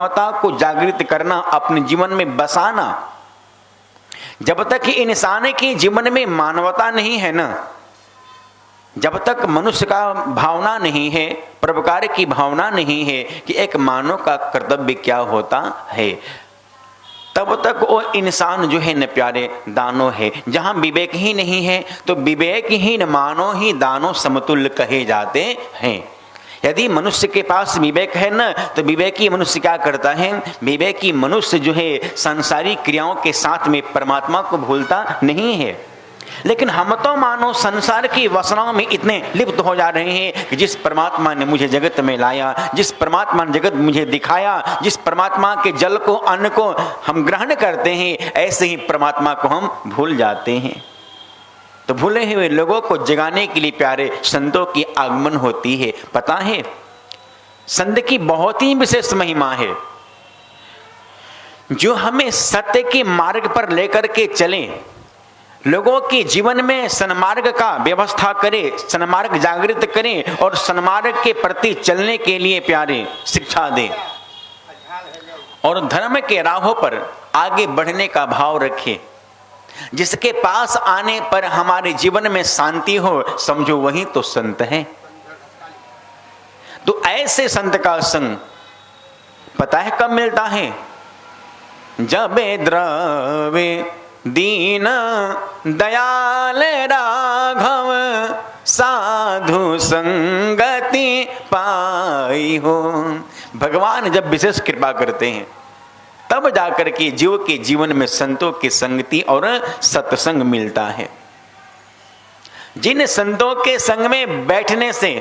मानवता को जागृत करना, अपने जीवन में बसाना। जब तक इंसान के जीवन में मानवता नहीं है ना, जब तक मनुष्य का भावना नहीं है, परोपकार की भावना नहीं है कि एक मानव का कर्तव्य क्या होता है, तब तक वो इंसान जो है न प्यारे दानव है। जहां विवेक ही नहीं है तो विवेकहीन मानव ही दानव समतुल्य कहे जाते हैं। यदि मनुष्य के पास विवेक है ना, तो विवेकी मनुष्य क्या करता है, विवेकी मनुष्य जो है सांसारिक क्रियाओं के साथ में परमात्मा को भूलता नहीं है। लेकिन हम तो मानो संसार की वासनाओं में इतने लिप्त हो जा रहे हैं कि जिस परमात्मा ने मुझे जगत में लाया, जिस परमात्मा ने जगत मुझे दिखाया, जिस परमात्मा के जल को, अन्न को हम ग्रहण करते हैं, ऐसे ही परमात्मा को हम भूल जाते हैं। तो भूले हुए लोगों को जगाने के लिए प्यारे संतों की आगमन होती है। पता है, संत की बहुत ही विशेष महिमा है, जो हमें सत्य के मार्ग पर लेकर के चले, लोगों के जीवन में सन्मार्ग का व्यवस्था करे, सन्मार्ग जागृत करे और सन्मार्ग के प्रति चलने के लिए प्यारे शिक्षा दे और धर्म के राहों पर आगे बढ़ने का भाव रखे। जिसके पास आने पर हमारे जीवन में शांति हो, समझो वही तो संत है। तो ऐसे संत का संग पता है कब मिलता है, जब द्रवे दीन दयाल राघव साधु संगति पाई हो। भगवान जब विशेष कृपा करते हैं तब जाकर के जीव के जीवन में संतों की संगति और सत्संग मिलता है। जिन संतों के संग में बैठने से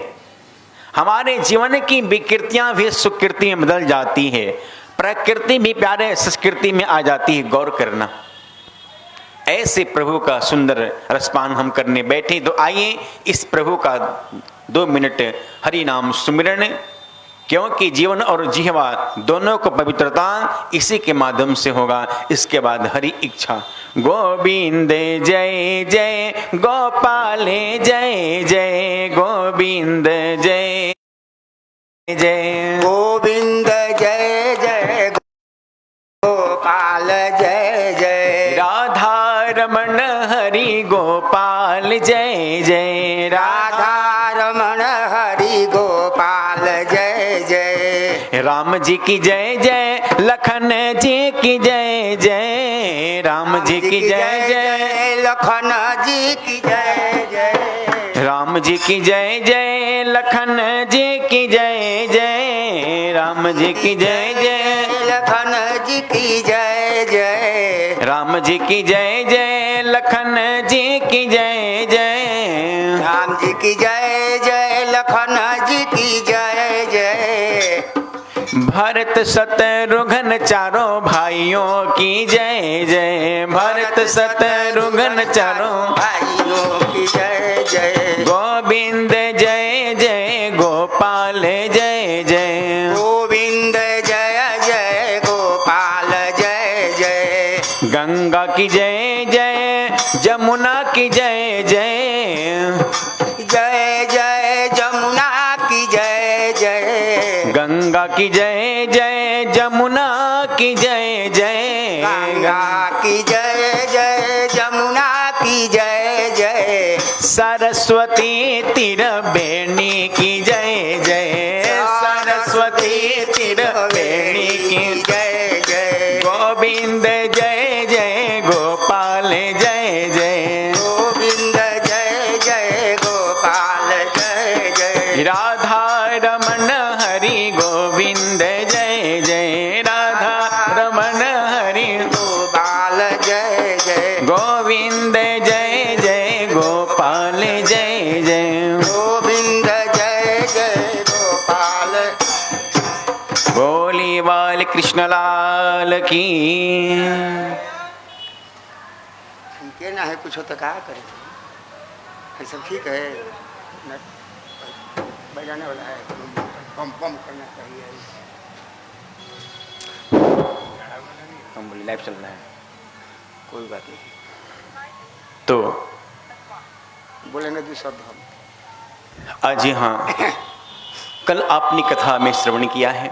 हमारे जीवन की विकृतियां भी सुकृति में बदल जाती है, प्रकृति भी प्यारे संस्कृति में आ जाती है। गौर करना, ऐसे प्रभु का सुंदर रसपान हम करने बैठे, तो आइए इस प्रभु का 2 मिनट हरि नाम सुमिरन, क्योंकि जीवन और जिह्वा दोनों को पवित्रता इसी के माध्यम से होगा। इसके बाद हरि इच्छा। गोविंद जय जय गोपाल जय जय, गोविंद जय जय, गोविंद जय जय गोपाल जय जय, राधा रमण हरि गोपाल जय जय, राधा रमण हरि गोपाल जय जय, राम जी की जय जय, लखन जी की जय जय, राम जी की जय जय, लखन जी की जय जय, राम जी की जय जय, लखन जी की जय जय, राम जी की जय जय, लखन जी की जय जय, राम जी की जय जय, लखन जी की जय जय, राम जी की जय जय, लखन जी की जय जय, भरत शत्रुघ्न चारों भाइयों की जय जय, भरत शत्रुघ्न चारों भाइयों की जय जय, गोविंद जय जय गोपाल जय जय, गोविंद जय जय गोपाल जय जय, गंगा की जय जय, जमुना की जय जय, जय जय जमुना की जय जय, गंगा की जय जय, जमुना की जय जय, गंगा की जय जय, जमुना की जय जय, सरस्वती तीर बेणी की जय जय, सरस्वती तीर बेणी की जय जय, गोविंद जय जय गोपाल जय जय, गोविंद जय जय गोपाल जय जय, राधा रमण हरि गोविंद जय जय, राधा रमण हरि गोपाल जय जय, गोविंद जय जय गोपाल जय जय, गोविंद जय जय गोपाल। बोली बाल कृष्ण लाल की। ठीक है ना, है कुछ हो तो क्या करे, ये सब ठीक है, बजाने वाला है, पम पम करना चाहिए। हम बोले लाइव चल रहा है, कोई बात नहीं। तो बोलेंगे 2 शब्द हम। आज हाँ, कल आपने कथा में श्रवण किया है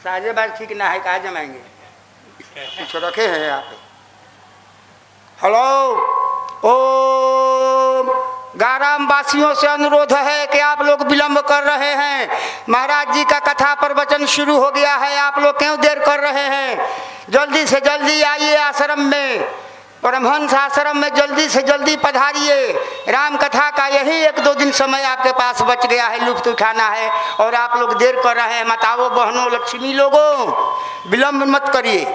साजे बात ठीक ना है, कहाँ जमाएंगे? कुछ रखे हैं यहाँ पे। हेलो, ओम। गाराम वासियों से अनुरोध है कि आप लोग विलंब कर रहे हैं। महाराज जी का कथा प्रवचन शुरू हो गया है, आप लोग क्यों देर कर रहे हैं? जल्दी से जल्दी आइए आश्रम में, परमहंस आश्रम में जल्दी से जल्दी पधारिए। राम कथा का यही 1-2 दिन समय आपके पास बच गया है, लुत्फ उठाना है, और आप लोग देर कर रहे हैं। माताओं, बहनों, लक्ष्मी लोगों, विलंब मत करिए।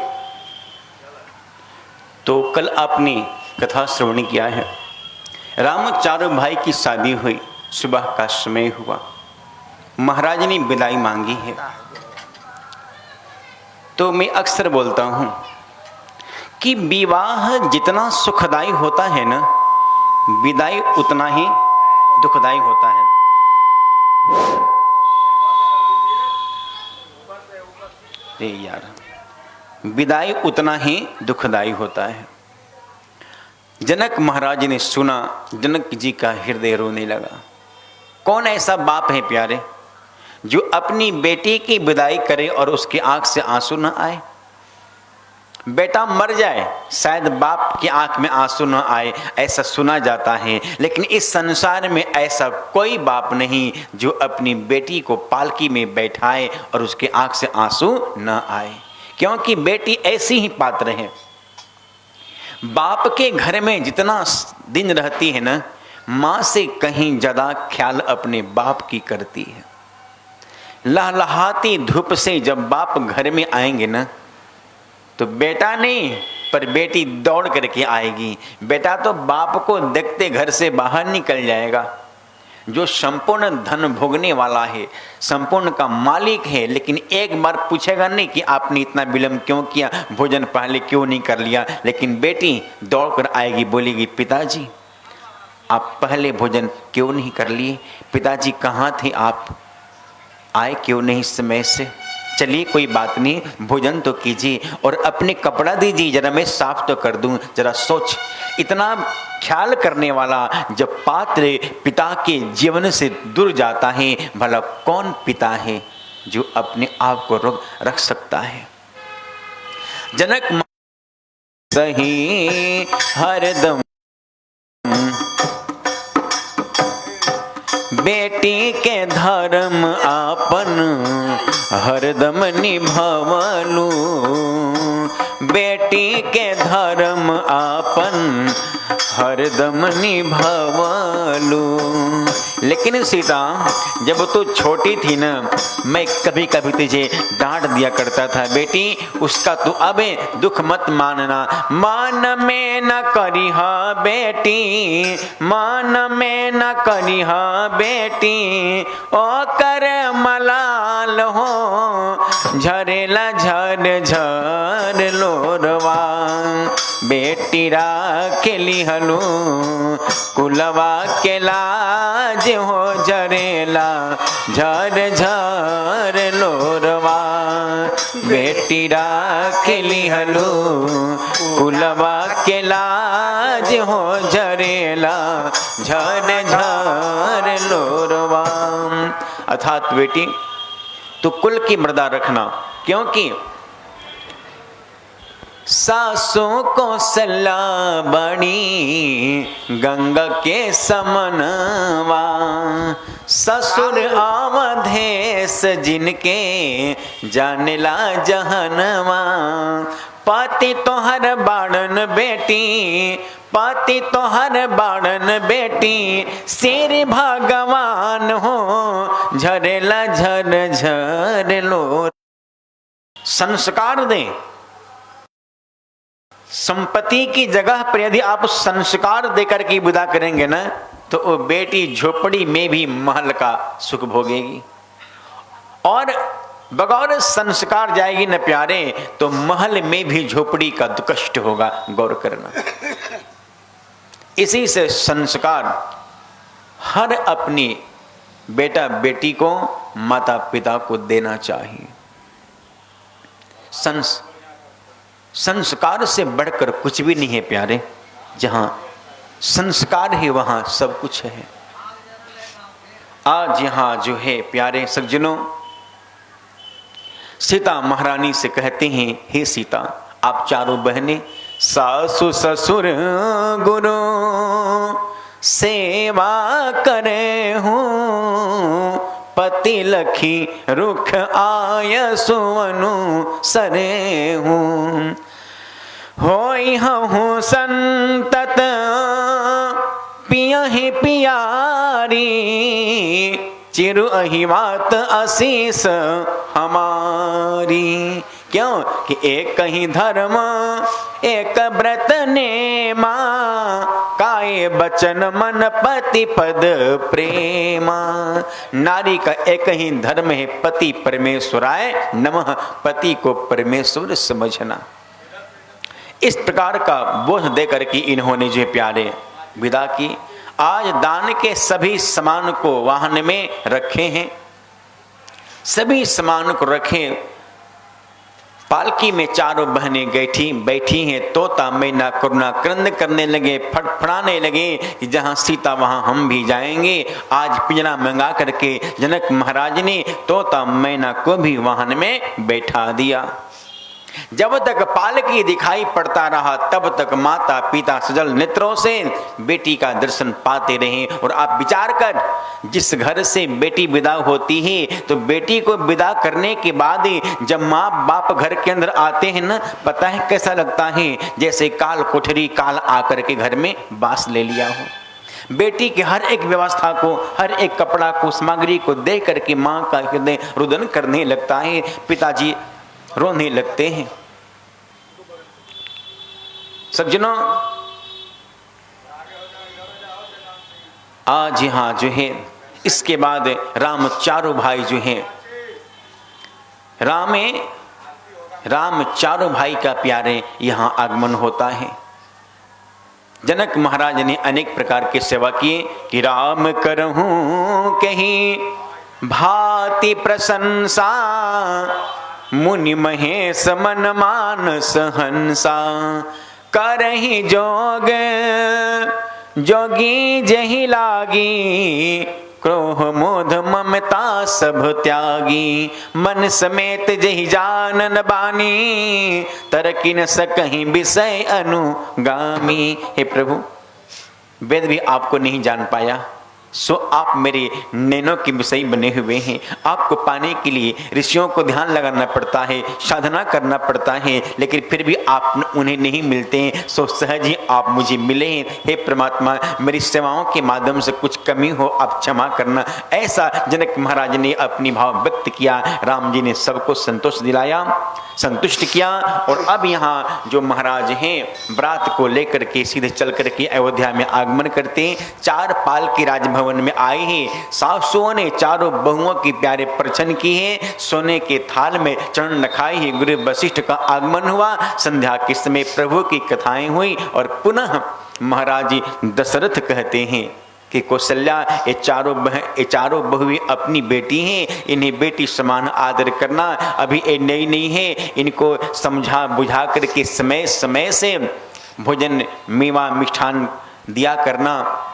तो कल आपने कथा श्रवण किया है, राम चारों भाई की शादी हुई, सुबह का समय हुआ, महाराज ने विदाई मांगी है। तो मैं अक्सर बोलता हूं कि विवाह जितना सुखदायी होता है ना, विदाई उतना ही दुखदायी होता है। यार, विदाई उतना ही दुखदायी होता है। जनक महाराज ने सुना, जनक जी का हृदय रोने लगा। कौन ऐसा बाप है प्यारे जो अपनी बेटी की विदाई करे और उसकी आंख से आंसू न आए? बेटा मर जाए, शायद बाप की आंख में आंसू न आए, ऐसा सुना जाता है। लेकिन इस संसार में ऐसा कोई बाप नहीं जो अपनी बेटी को पालकी में बैठाए और उसकी आंख से आंसू न आए, क्योंकि बेटी ऐसी ही पात्र है। बाप के घर में जितना दिन रहती है ना, माँ से कहीं ज्यादा ख्याल अपने बाप की करती है। लहलहाती धूप से जब बाप घर में आएंगे ना, तो बेटा नहीं पर बेटी दौड़ करके आएगी। बेटा तो बाप को देखते घर से बाहर निकल जाएगा। जो संपूर्ण धन भोगने वाला है, संपूर्ण का मालिक है, लेकिन एक बार पूछेगा नहीं कि आपने इतना विलंब क्यों किया, भोजन पहले क्यों नहीं कर लिया। लेकिन बेटी दौड़कर आएगी, बोलेगी पिताजी आप पहले भोजन क्यों नहीं कर लिए, पिताजी कहाँ थे, आप आए क्यों नहीं समय से, चलिए कोई बात नहीं, भोजन तो कीजिए और अपने कपड़ा दीजिए, जरा मैं साफ तो कर दूं। जरा सोच, इतना ख्याल करने वाला जब पात्र पिता के जीवन से दूर जाता है, भला कौन पिता है जो अपने आप को रख सकता है? जनक सही हरदम बेटी के धर्म आपन हरदम निभावलू, बेटी के धर्म आपन हरदम निभावलू। लेकिन सीता जब तू छोटी थी ना, मैं कभी कभी तुझे डांट दिया करता था, बेटी उसका तू अब दुख मत मानना। मान में न करिहा बेटी, मान में न करिहा बेटी, ओ कर मलाल हो झरेला झर झर लोरवा। बेटी राखेली हलू कुलवा के लाज हो झरेला झर झर लोरवा। बेटी राखेली हलू कुलवा के लाज हो झरेला झर झर लोरवा। अर्थात बेटी तो कुल की मर्दा रखना, क्योंकि सासों को सल्ला बड़ी गंगा के समनवा, ससुर आवधेस जिनके जानला जहनवा। पति तोहर बाड़न बेटी, पति तोहर बाड़न बेटी, शेर भगवान हो झरेला झर झर लो। संस्कार दें, संपत्ति की जगह पर यदि आप संस्कार देकर के विदा करेंगे ना, तो वो बेटी झोपड़ी में भी महल का सुख भोगेगी, और बगौर संस्कार जाएगी न प्यारे तो महल में भी झोपड़ी का कष्ट होगा। गौर करना। इसी से संस्कार हर अपनी बेटा बेटी को माता पिता को देना चाहिए। संस्कार से बढ़कर कुछ भी नहीं है प्यारे। जहां संस्कार है वहां सब कुछ है। आज यहां जो है प्यारे सज्जनों, सीता महारानी से कहते हैं, हे सीता, आप चारों बहनें सासु ससुर गुरु सेवा करे हूँ, पति लखी रुख आय सुअनु सरे हूँ। होई हूँ संतत पियहि पियारी, चिरु अहिवात असीस हमारी। क्यों कि एक ही धर्म एक व्रत नेमा, काये बचन मन पति पद प्रेमा। नारी का एक ही धर्म है, पति परमेश्वराय नमः, पति को परमेश्वर समझना। इस प्रकार का बोध देकर के इन्होंने जो प्यारे विदा की। आज दान के सभी सामान को वाहन में रखे हैं, सभी सामान को रखे। पालकी में चारों बहनें बैठी हैं। तोता मैना करुणा क्रंद करने लगे, फड़फड़ाने लगे कि जहां सीता वहां हम भी जाएंगे। आज पिंजरा मंगा करके जनक महाराज ने तोता मैना को भी वाहन में बैठा दिया। जब तक पालकी दिखाई पड़ता रहा तब तक माता पिता सजल नेत्रों से बेटी का दर्शन पाते रहे। और आप विचार कर, जिस घर से बेटी विदा होती है तो बेटी को विदा करने के बाद जब माँ बाप घर के अंदर आते हैं ना, पता है कैसा लगता है, जैसे काल कोठरी काल आकर के घर में बास ले लिया हो। बेटी की हर एक व्यवस्था को, हर एक कपड़ा को, सामग्री को देख करके माँ का हृदय रुदन करने लगता है, पिताजी रोने लगते हैं। सज्जनों, आज यहां जो है इसके बाद राम चारों भाई जो हैं, राम चारों भाई का प्यारे यहां आगमन होता है। जनक महाराज ने अनेक प्रकार के सेवा किए कि राम करहूं कहीं भांति प्रशंसा, मुनि महेश मन मानस हंसा, करहि जोग जोगी जहि लागी, क्रोह मोध ममता सब त्यागी, मन समेत जहि जानन बानी, तरकि न सकहि विषय अनुगामी। हे प्रभु, वेद भी आपको नहीं जान पाया, सो आप मेरे नैनों के विषय बने हुए हैं। आपको पाने के लिए ऋषियों को ध्यान लगाना पड़ता है, साधना करना पड़ता है, लेकिन फिर भी आप उन्हें नहीं मिलते हैं। सो सहज ही आप मुझे मिले हैं। हे परमात्मा, मेरी सेवाओं के माध्यम से कुछ कमी हो आप क्षमा करना। ऐसा जनक महाराज ने अपनी भाव व्यक्त किया। राम जी ने सबको संतोष दिलाया, संतुष्ट किया। और अब यहाँ जो महाराज हैं बरात को लेकर के सीधे चल करके अयोध्या में आगमन करते हैं। चार पाल के राजभवन में आए हैं। सासुओं ने चारों बहुओं की प्यारे प्रचन की है। सोने के थाल में चरण रखाए ही गुरु वशिष्ठ का आगमन हुआ। संध्या के समय प्रभु की कथाएं हुई और पुनः महाराज दशरथ कहते हैं कि कौशल्या ये चारों बहुएं अपनी बेटी हैं, इन्हें बेटी समान आदर करना। अभी ये नई नहीं है, इनको समझा बुझा करके समय समय से भोजन मेवा मिष्ठान दिया करना,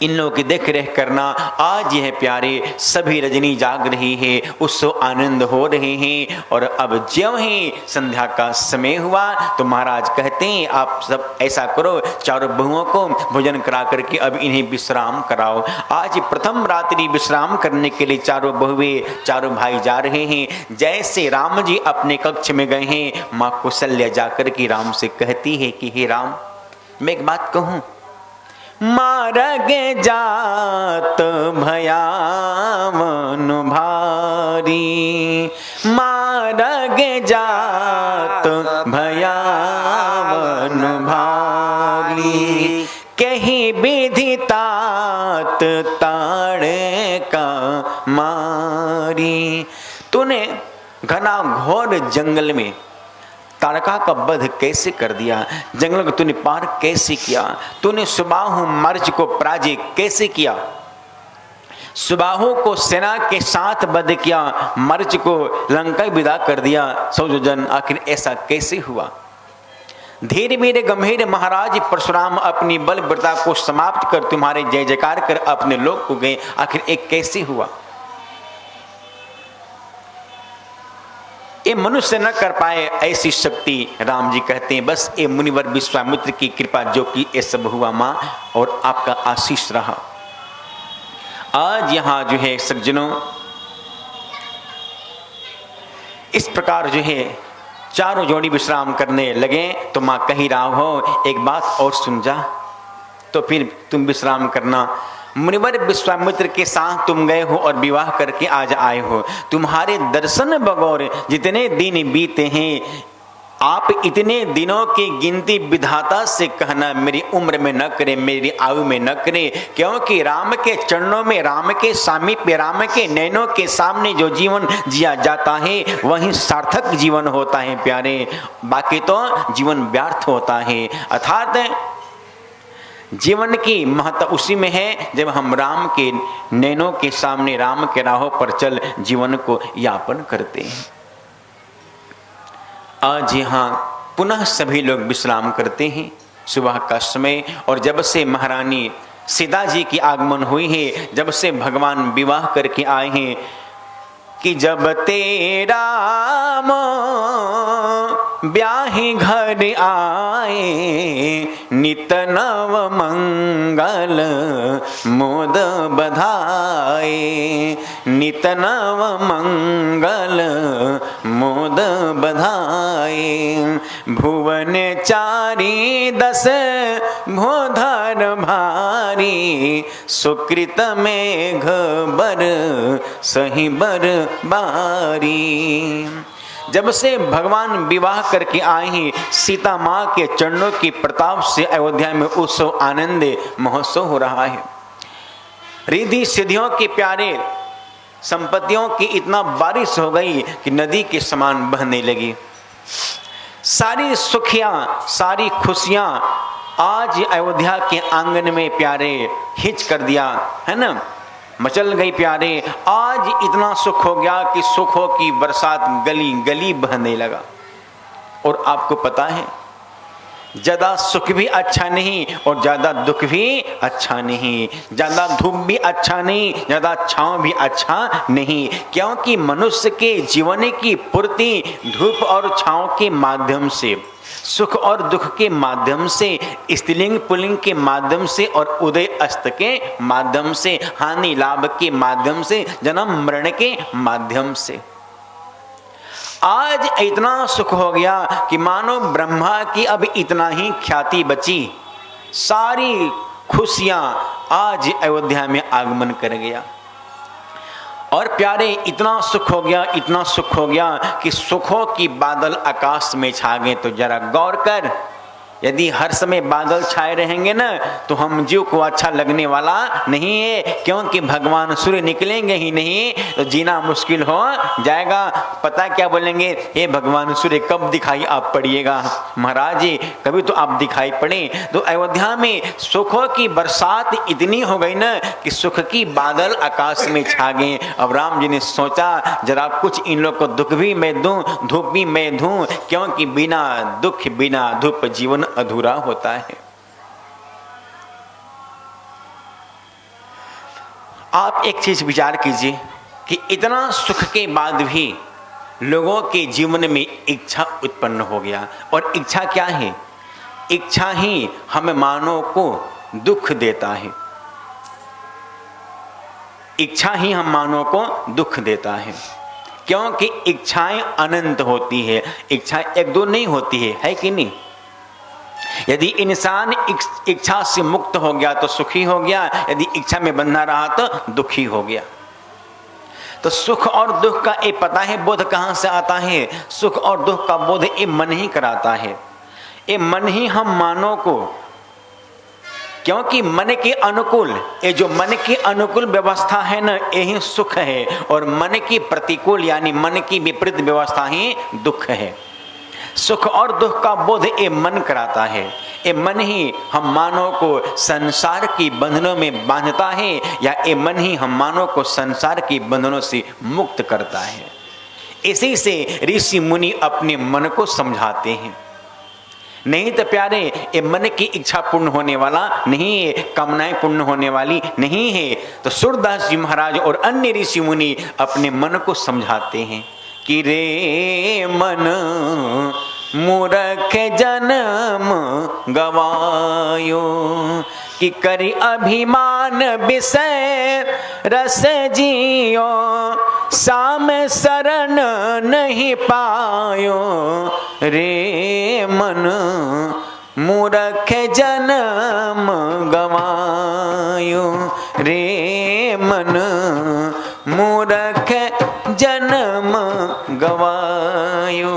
इन लोगों की देख रेख करना। आज यह प्यारे सभी रजनी जाग रही है, उत्सव आनंद हो रहे हैं। और अब ज्यों ही संध्या का समय हुआ तो महाराज कहते हैं आप सब ऐसा करो, चारों बहुओं को भोजन करा करके अब इन्हें विश्राम कराओ। आज प्रथम रात्रि विश्राम करने के लिए चारों बहुएं चारों भाई जा रहे हैं। जैसे राम जी अपने कक्ष में गए हैं, माँ कौशल्या जाकर के राम से कहती है कि हे राम, मैं एक बात कहूँ, मारगे जात भयावन भारी, मारगे जात भयावन भारी, कहीं विधि तात ताड़े का मारी। तूने घना घोर जंगल में ताड़का का वध कैसे कर दिया, जंगल को तूने पार कैसे किया, तूने सुबाहु मर्ज को पराजय कैसे किया, सुबाहु को सेना के साथ वध किया, मर्ज को लंका विदा कर दिया। सौजन आखिर ऐसा कैसे हुआ? धीरे धीरे गंभीर महाराज परशुराम अपनी बलवृता को समाप्त कर तुम्हारे जय जयकार कर अपने लोक को गए। आखिर एक कैसे हुआ? ये मनुष्य न कर पाए ऐसी शक्ति राम जी कहते हैं बस ये मुनिवर विश्वामित्र की कृपा जो कि ये सब हुआ माँ और आपका आशीष रहा। आज यहाँ जो है सज्जनों इस प्रकार जो है चारों जोड़ी विश्राम करने लगे तो माँ कही रहा हो एक बात और सुन जा, तो फिर तुम विश्राम करना। मुनिवर विश्वामित्र के साथ तुम गए हो और विवाह करके आज आए हो, तुम्हारे दर्शन बगौर जितने दिन बीते हैं आप इतने दिनों की गिनती विधाता से कहना मेरी उम्र में न करे, मेरी आयु में न करे, क्योंकि राम के चरणों में, राम के सामीप्य, राम के नैनों के सामने जो जीवन जिया जाता है वही सार्थक जीवन होता है प्यारे, बाकी तो जीवन व्यर्थ होता है। अर्थात जीवन की महत्व उसी में है जब हम राम के नैनों के सामने, राम के राहों पर चल जीवन को यापन करते हैं। आज यहाँ पुनः सभी लोग विश्राम करते हैं सुबह का समय, और जब से महारानी सीता जी की आगमन हुई है, जब से भगवान विवाह करके आए हैं कि जब तेरा ब्याही घर आए नित नव मंगल मोद बधाए, नित नव मंगल मोद बधाए, भुवन चारी दस भोधर भारी, सुकृत मेघ बर सही बर बारी। जब से भगवान विवाह करके आए हैं सीता माँ के चरणों की प्रताप से अयोध्या में उत्सव आनंद महोत्सव हो रहा है। रिद्धि सिद्धियों के प्यारे, संपत्तियों की इतना बारिश हो गई कि नदी के समान बहने लगी। सारी सुखियां, सारी खुशियां आज अयोध्या के आंगन में प्यारे हिच कर दिया है ना, मचल गई प्यारे। आज इतना सुख हो गया कि सुखों की बरसात गली गली बहने लगा। और आपको पता है ज्यादा सुख भी अच्छा नहीं और ज्यादा दुख भी अच्छा नहीं, ज्यादा धूप भी अच्छा नहीं, ज्यादा छांव भी अच्छा नहीं, क्योंकि मनुष्य के जीवन की पूर्ति धूप और छांव के माध्यम से, सुख और दुख के माध्यम से, स्त्रीलिंग पुल्लिंग के माध्यम से और उदय अस्त के माध्यम से, हानि लाभ के माध्यम से, जन्म मरण के माध्यम से। आज इतना सुख हो गया कि मानो ब्रह्मा की अब इतना ही ख्याति बची। सारी खुशियां आज अयोध्या में आगमन कर गया। और प्यारे इतना सुख हो गया, इतना सुख हो गया कि सुखों की बादल आकाश में छा गए। तो जरा गौर कर, यदि हर समय बादल छाए रहेंगे ना तो हम जीव को अच्छा लगने वाला नहीं है, क्योंकि भगवान सूर्य निकलेंगे ही नहीं तो जीना मुश्किल हो जाएगा। पता क्या बोलेंगे, हे भगवान सूर्य कब दिखाई आप पड़िएगा। महाराज जी कभी तो आप दिखाई पड़े। तो अयोध्या में सुखों की बरसात इतनी हो गई ना कि सुख की बादल आकाश में छा गए। अब राम जी ने सोचा जरा कुछ इन लोग को दुख भी मैं दूं, धूप भी मैं दूं, क्योंकि बिना दुख बिना धूप जीवन अधूरा होता है। आप एक चीज विचार कीजिए कि इतना सुख के बाद भी लोगों के जीवन में इच्छा उत्पन्न हो गया। और इच्छा क्या है? इच्छा ही हमें मानव को दुख देता है। इच्छा ही हम मानव को दुख देता है, क्योंकि इच्छाएं अनंत होती है। इच्छा एक दो नहीं होती है कि नहीं? यदि इंसान इच्छा से मुक्त हो गया तो सुखी हो गया, यदि इच्छा में बंधा रहा तो दुखी हो गया। तो सुख और दुख का ये पता है बोध कहां से आता है? सुख और दुख का बोध ये मन ही कराता है। ये मन ही हम मानव को, क्योंकि मन के अनुकूल, ये जो मन की अनुकूल व्यवस्था है ना यही सुख है, और मन की प्रतिकूल यानी मन की विपरीत व्यवस्था ही दुख है। सुख और दुख का बोध ये मन कराता है। ये मन ही हम मानव को संसार की बंधनों में बांधता है, या ये मन ही हम मानव को संसार की बंधनों से मुक्त करता है। इसी से ऋषि मुनि अपने मन को समझाते हैं। नहीं तो प्यारे ये मन की इच्छा पूर्ण होने वाला नहीं है, कामनाएं पूर्ण होने वाली नहीं है। तो सूरदास जी महाराज और अन्य ऋषि मुनि अपने मन को समझाते हैं कि रे मन मूर्ख जन्म गवायो, कि करी अभिमान विषय रस जियो, साम शरण नहीं पायो, रे मन मूर्ख जन्म गवायो, रे मन मूर्ख जन्म गवायो।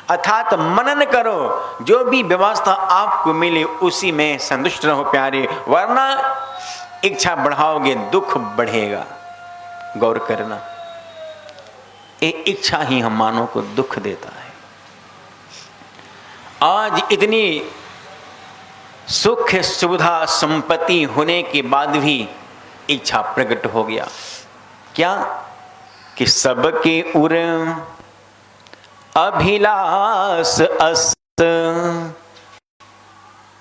अर्थात मनन करो, जो भी व्यवस्था आपको मिले उसी में संतुष्ट रहो प्यारे, वरना इच्छा बढ़ाओगे दुख बढ़ेगा। गौर करना, ये इच्छा ही हम मानव को दुख देता है। आज इतनी सुख सुविधा संपत्ति होने के बाद भी इच्छा प्रकट हो गया। क्या कि सबके उर अभिलाष अस्त,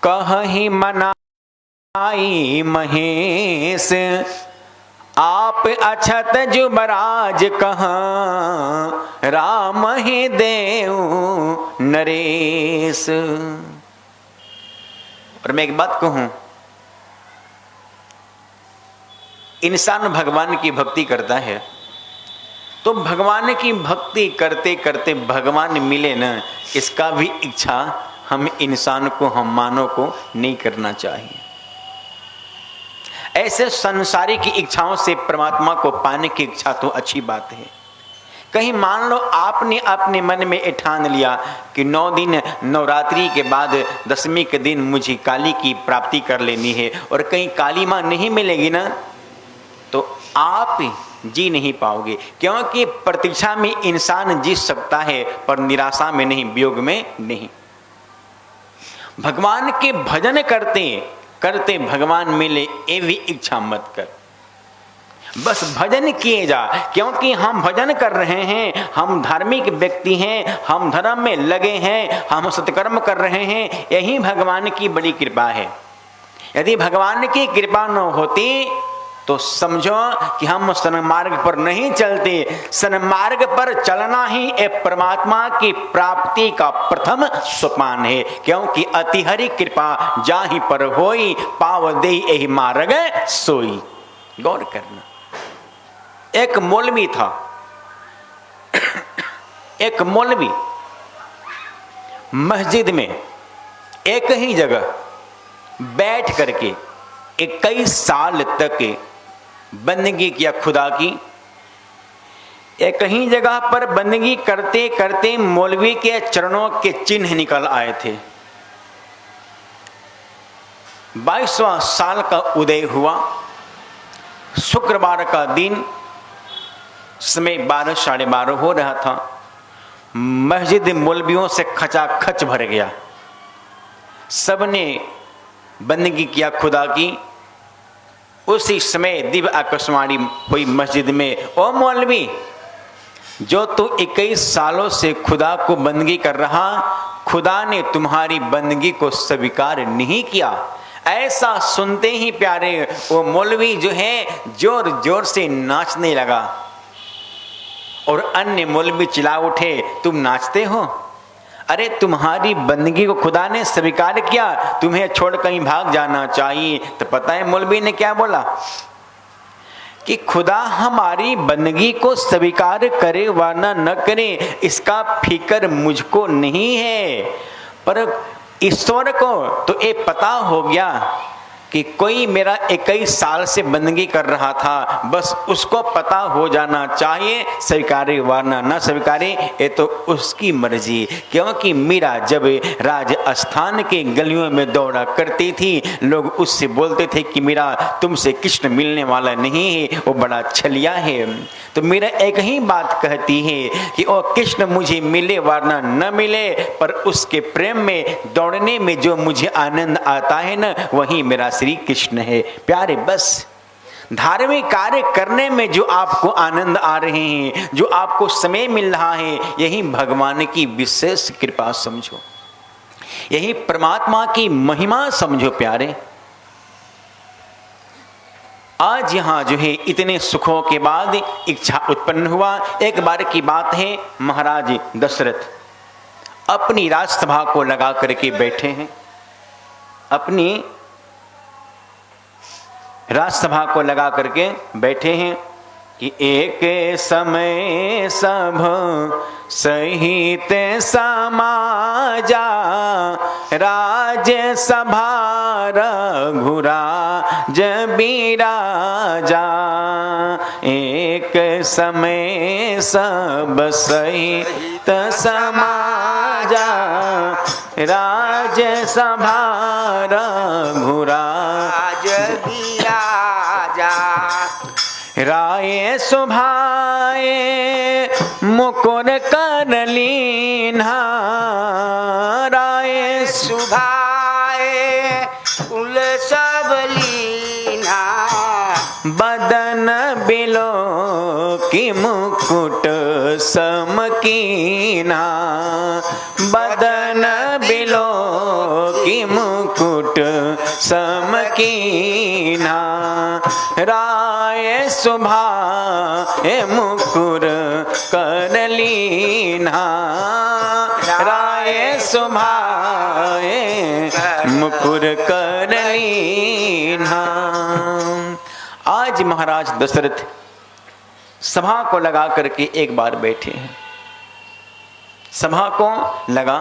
कहीं मनाई महेश, आप अछत जुबराज कहाँ, राम ही देव नरेश। और मैं एक बात कहूं, इंसान भगवान की भक्ति करता है तो भगवान की भक्ति करते करते भगवान मिले न, इसका भी इच्छा हम इंसान को, हम मानव को नहीं करना चाहिए। ऐसे संसारिक इच्छाओं से परमात्मा को पाने की इच्छा तो अच्छी बात है। कहीं मान लो आपने अपने मन में ठान लिया कि 9 दिन नवरात्रि के बाद 10वीं के दिन मुझे काली की प्राप्ति कर लेनी है, और कहीं काली मां नहीं मिलेगी ना, तो आप जी नहीं पाओगे। क्योंकि प्रतीक्षा में इंसान जी सकता है पर निराशा में नहीं, वियोग में नहीं। भगवान के भजन करते करते भगवान मिले, ये भी इच्छा मत कर। बस भजन किए जा, क्योंकि हम भजन कर रहे हैं, हम धार्मिक व्यक्ति हैं, हम धर्म में लगे हैं, हम सत्कर्म कर रहे हैं, यही भगवान की बड़ी कृपा है। यदि भगवान की कृपा न होती तो समझो कि हम सन्मार्ग पर नहीं चलते। सन्मार्ग पर चलना ही एक परमात्मा की प्राप्ति का प्रथम सोपान है, क्योंकि अति हरि कृपा जाहि पर होई, पाव देहि एहि मार्ग सोई। गौर करना, एक मौलवी था, एक मौलवी मस्जिद में एक ही जगह बैठ करके 21 साल तक बंदगी किया खुदा की। एक ही जगह पर बंदगी करते करते मौलवी के चरणों के चिन्ह निकल आए थे। 22वां साल का उदय हुआ, शुक्रवार का दिन, समय 12 साढ़े 12 हो रहा था। मस्जिद मौलवियों से खचाखच भर गया, सबने बंदगी किया खुदा की। उसी समय दिव्य आकाशवाणी हुई मस्जिद में, ओ मौलवी, जो तू 21 सालों से खुदा को बंदगी कर रहा, खुदा ने तुम्हारी बंदगी को स्वीकार नहीं किया। ऐसा सुनते ही प्यारे वो मौलवी जो है जोर जोर से नाचने लगा, और अन्य मौलवी चिल्ला उठे, तुम नाचते हो? अरे तुम्हारी बंदगी को खुदा ने स्वीकार किया, तुम्हें छोड़ कहीं भाग जाना चाहिए। तो पता है मौलवी ने क्या बोला कि खुदा हमारी बंदगी को स्वीकार करे वरना न करे, इसका फिक्र मुझको नहीं है, पर ईश्वर को तो ये पता हो गया कि कोई मेरा 21 साल से बंदगी कर रहा था, बस उसको पता हो जाना चाहिए, स्वीकारे वरना न स्वीकारे, ये तो उसकी मर्जी। क्योंकि मीरा जब राजस्थान के गलियों में दौड़ा करती थी, लोग उससे बोलते थे कि मीरा तुमसे कृष्ण मिलने वाला नहीं है, वो बड़ा छलिया है। तो मीरा एक ही बात कहती है कि ओ कृष्ण मुझे मिले वरना न मिले, पर उसके प्रेम में दौड़ने में जो मुझे आनंद आता है ना, वही मेरा श्री कृष्ण है। प्यारे, बस धार्मिक कार्य करने में जो आपको आनंद आ रहे हैं, जो आपको समय मिल रहा है, यही भगवान की विशेष कृपा समझो, यही परमात्मा की महिमा समझो प्यारे। आज यहाँ जो है इतने सुखों के बाद इच्छा उत्पन्न हुआ। एक बार की बात है, महाराज दशरथ अपनी राजसभा को लगा करके बैठे हैं। अपनी राजसभा को लगा करके बैठे हैं कि एक समय सब सहित समाजा, राजसभा रघुराज बिराजा। एक समय सब सहित समाजा, राजसभा रघुराज बिराजा। राय सुभाए मुकुर कर लीन्हा, राय सुभाए कुल सब लीना, बदन बिलो की मुकुट समकीना, बदन बिलो की मुकुट समकीना। राय सुभाए मुकुर कर लीन्हा, राय सुभाए मुकुर कर लीन्हा। आज महाराज दशरथ सभा को लगा करके एक बार बैठे हैं। सभा को लगा,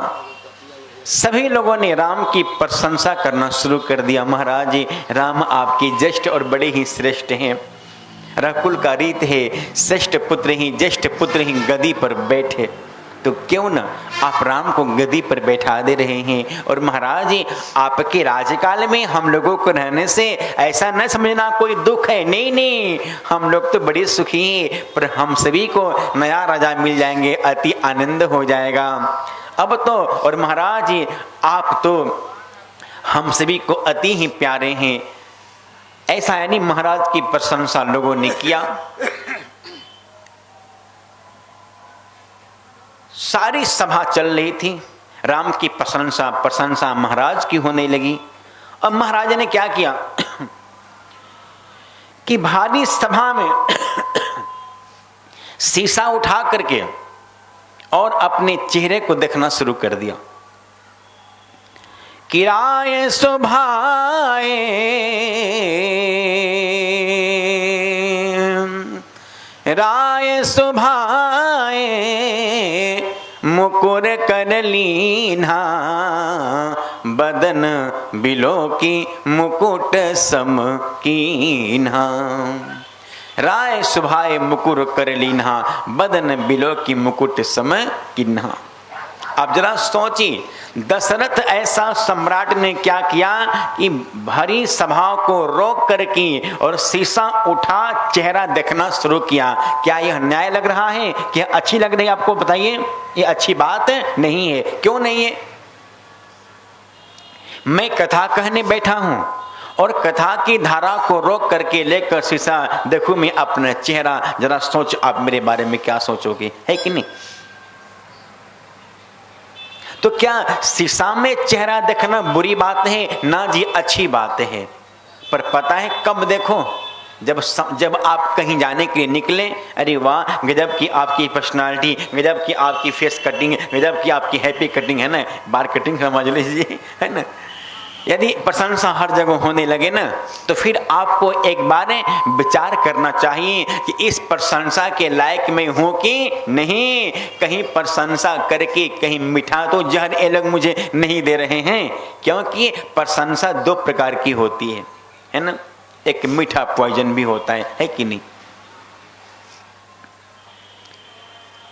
सभी लोगों ने राम की प्रशंसा करना शुरू कर दिया। महाराज जी, राम आपकी ज्येष्ठ और बड़े ही श्रेष्ठ हैं। रघुकुल का रीत है, श्रेष्ठ पुत्र ही ज्येष्ठ पुत्र ही गद्दी पर बैठे, तो क्यों न आप राम को गद्दी पर बैठा दे रहे हैं। और महाराज जी, आपके राज्यकाल में हम लोगों को रहने से ऐसा न समझना कोई दुख है, नहीं नहीं, हम लोग तो बड़े सुखी हैं, पर हम सभी को नया राजा मिल जाएंगे, अति आनंद हो जाएगा अब तो। और महाराज जी, आप तो हम सभी को अति ही प्यारे हैं, ऐसा यानी महाराज की प्रशंसा लोगों ने किया। सारी सभा चल रही थी, राम की प्रशंसा महाराज की होने लगी। अब महाराज ने क्या किया कि भारी सभा में शीशा उठा करके और अपने चेहरे को देखना शुरू कर दिया कि राय सुभाए राय सुभाए मुकुर कर लीन्हा, बदन बिलो की मुकुट सम कीन्हा। राय सुभाए मुकुर कर लीन्हा, बदन बिलो की मुकुट सम कीन्हा। अब जरा सोची, दशरथ ऐसा सम्राट ने क्या किया कि भरी सभा को रोक करके और शीशा उठा चेहरा देखना शुरू किया। क्या यह न्याय लग रहा है? क्या अच्छी लग रही है आपको? बताइए, ये अच्छी बात नहीं है। क्यों नहीं है? मैं कथा कहने बैठा हूं और कथा की धारा को रोक करके लेकर शीशा देखूं मैं अपना चेहरा, जरा सोच आप मेरे बारे में क्या सोचोगे, है कि नहीं? तो क्या शीशा में चेहरा देखना बुरी बात है? ना जी, अच्छी बात है। पर पता है कब देखो? जब आप कहीं जाने के लिए निकले, अरे वाह, गजब की आपकी पर्सनालिटी, गजब की आपकी फेस कटिंग, गजब की आपकी हैप्पी कटिंग है ना, बार कटिंग समझ लीजिए, है ना। यदि प्रशंसा हर जगह होने लगे ना, तो फिर आपको एक बार विचार करना चाहिए कि इस प्रशंसा के लायक मैं हूं कि नहीं। कहीं प्रशंसा करके कहीं मिठा तो जहर ये लोग मुझे नहीं दे रहे हैं, क्योंकि प्रशंसा दो प्रकार की होती है ना। एक मीठा पॉइजन भी होता है कि नहीं।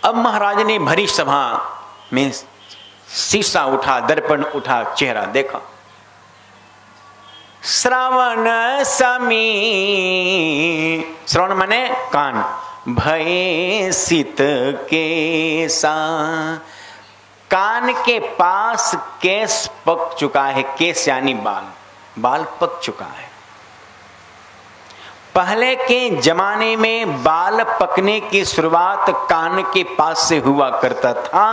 अब महाराज ने भरी सभा में शीशा उठा, दर्पण उठा, चेहरा देखा। श्रवण समी, श्रवण माने कान, भय सित केसा, कान के पास केस पक चुका है। केस यानी बाल, बाल पक चुका है। पहले के जमाने में बाल पकने की शुरुआत कान के पास से हुआ करता था,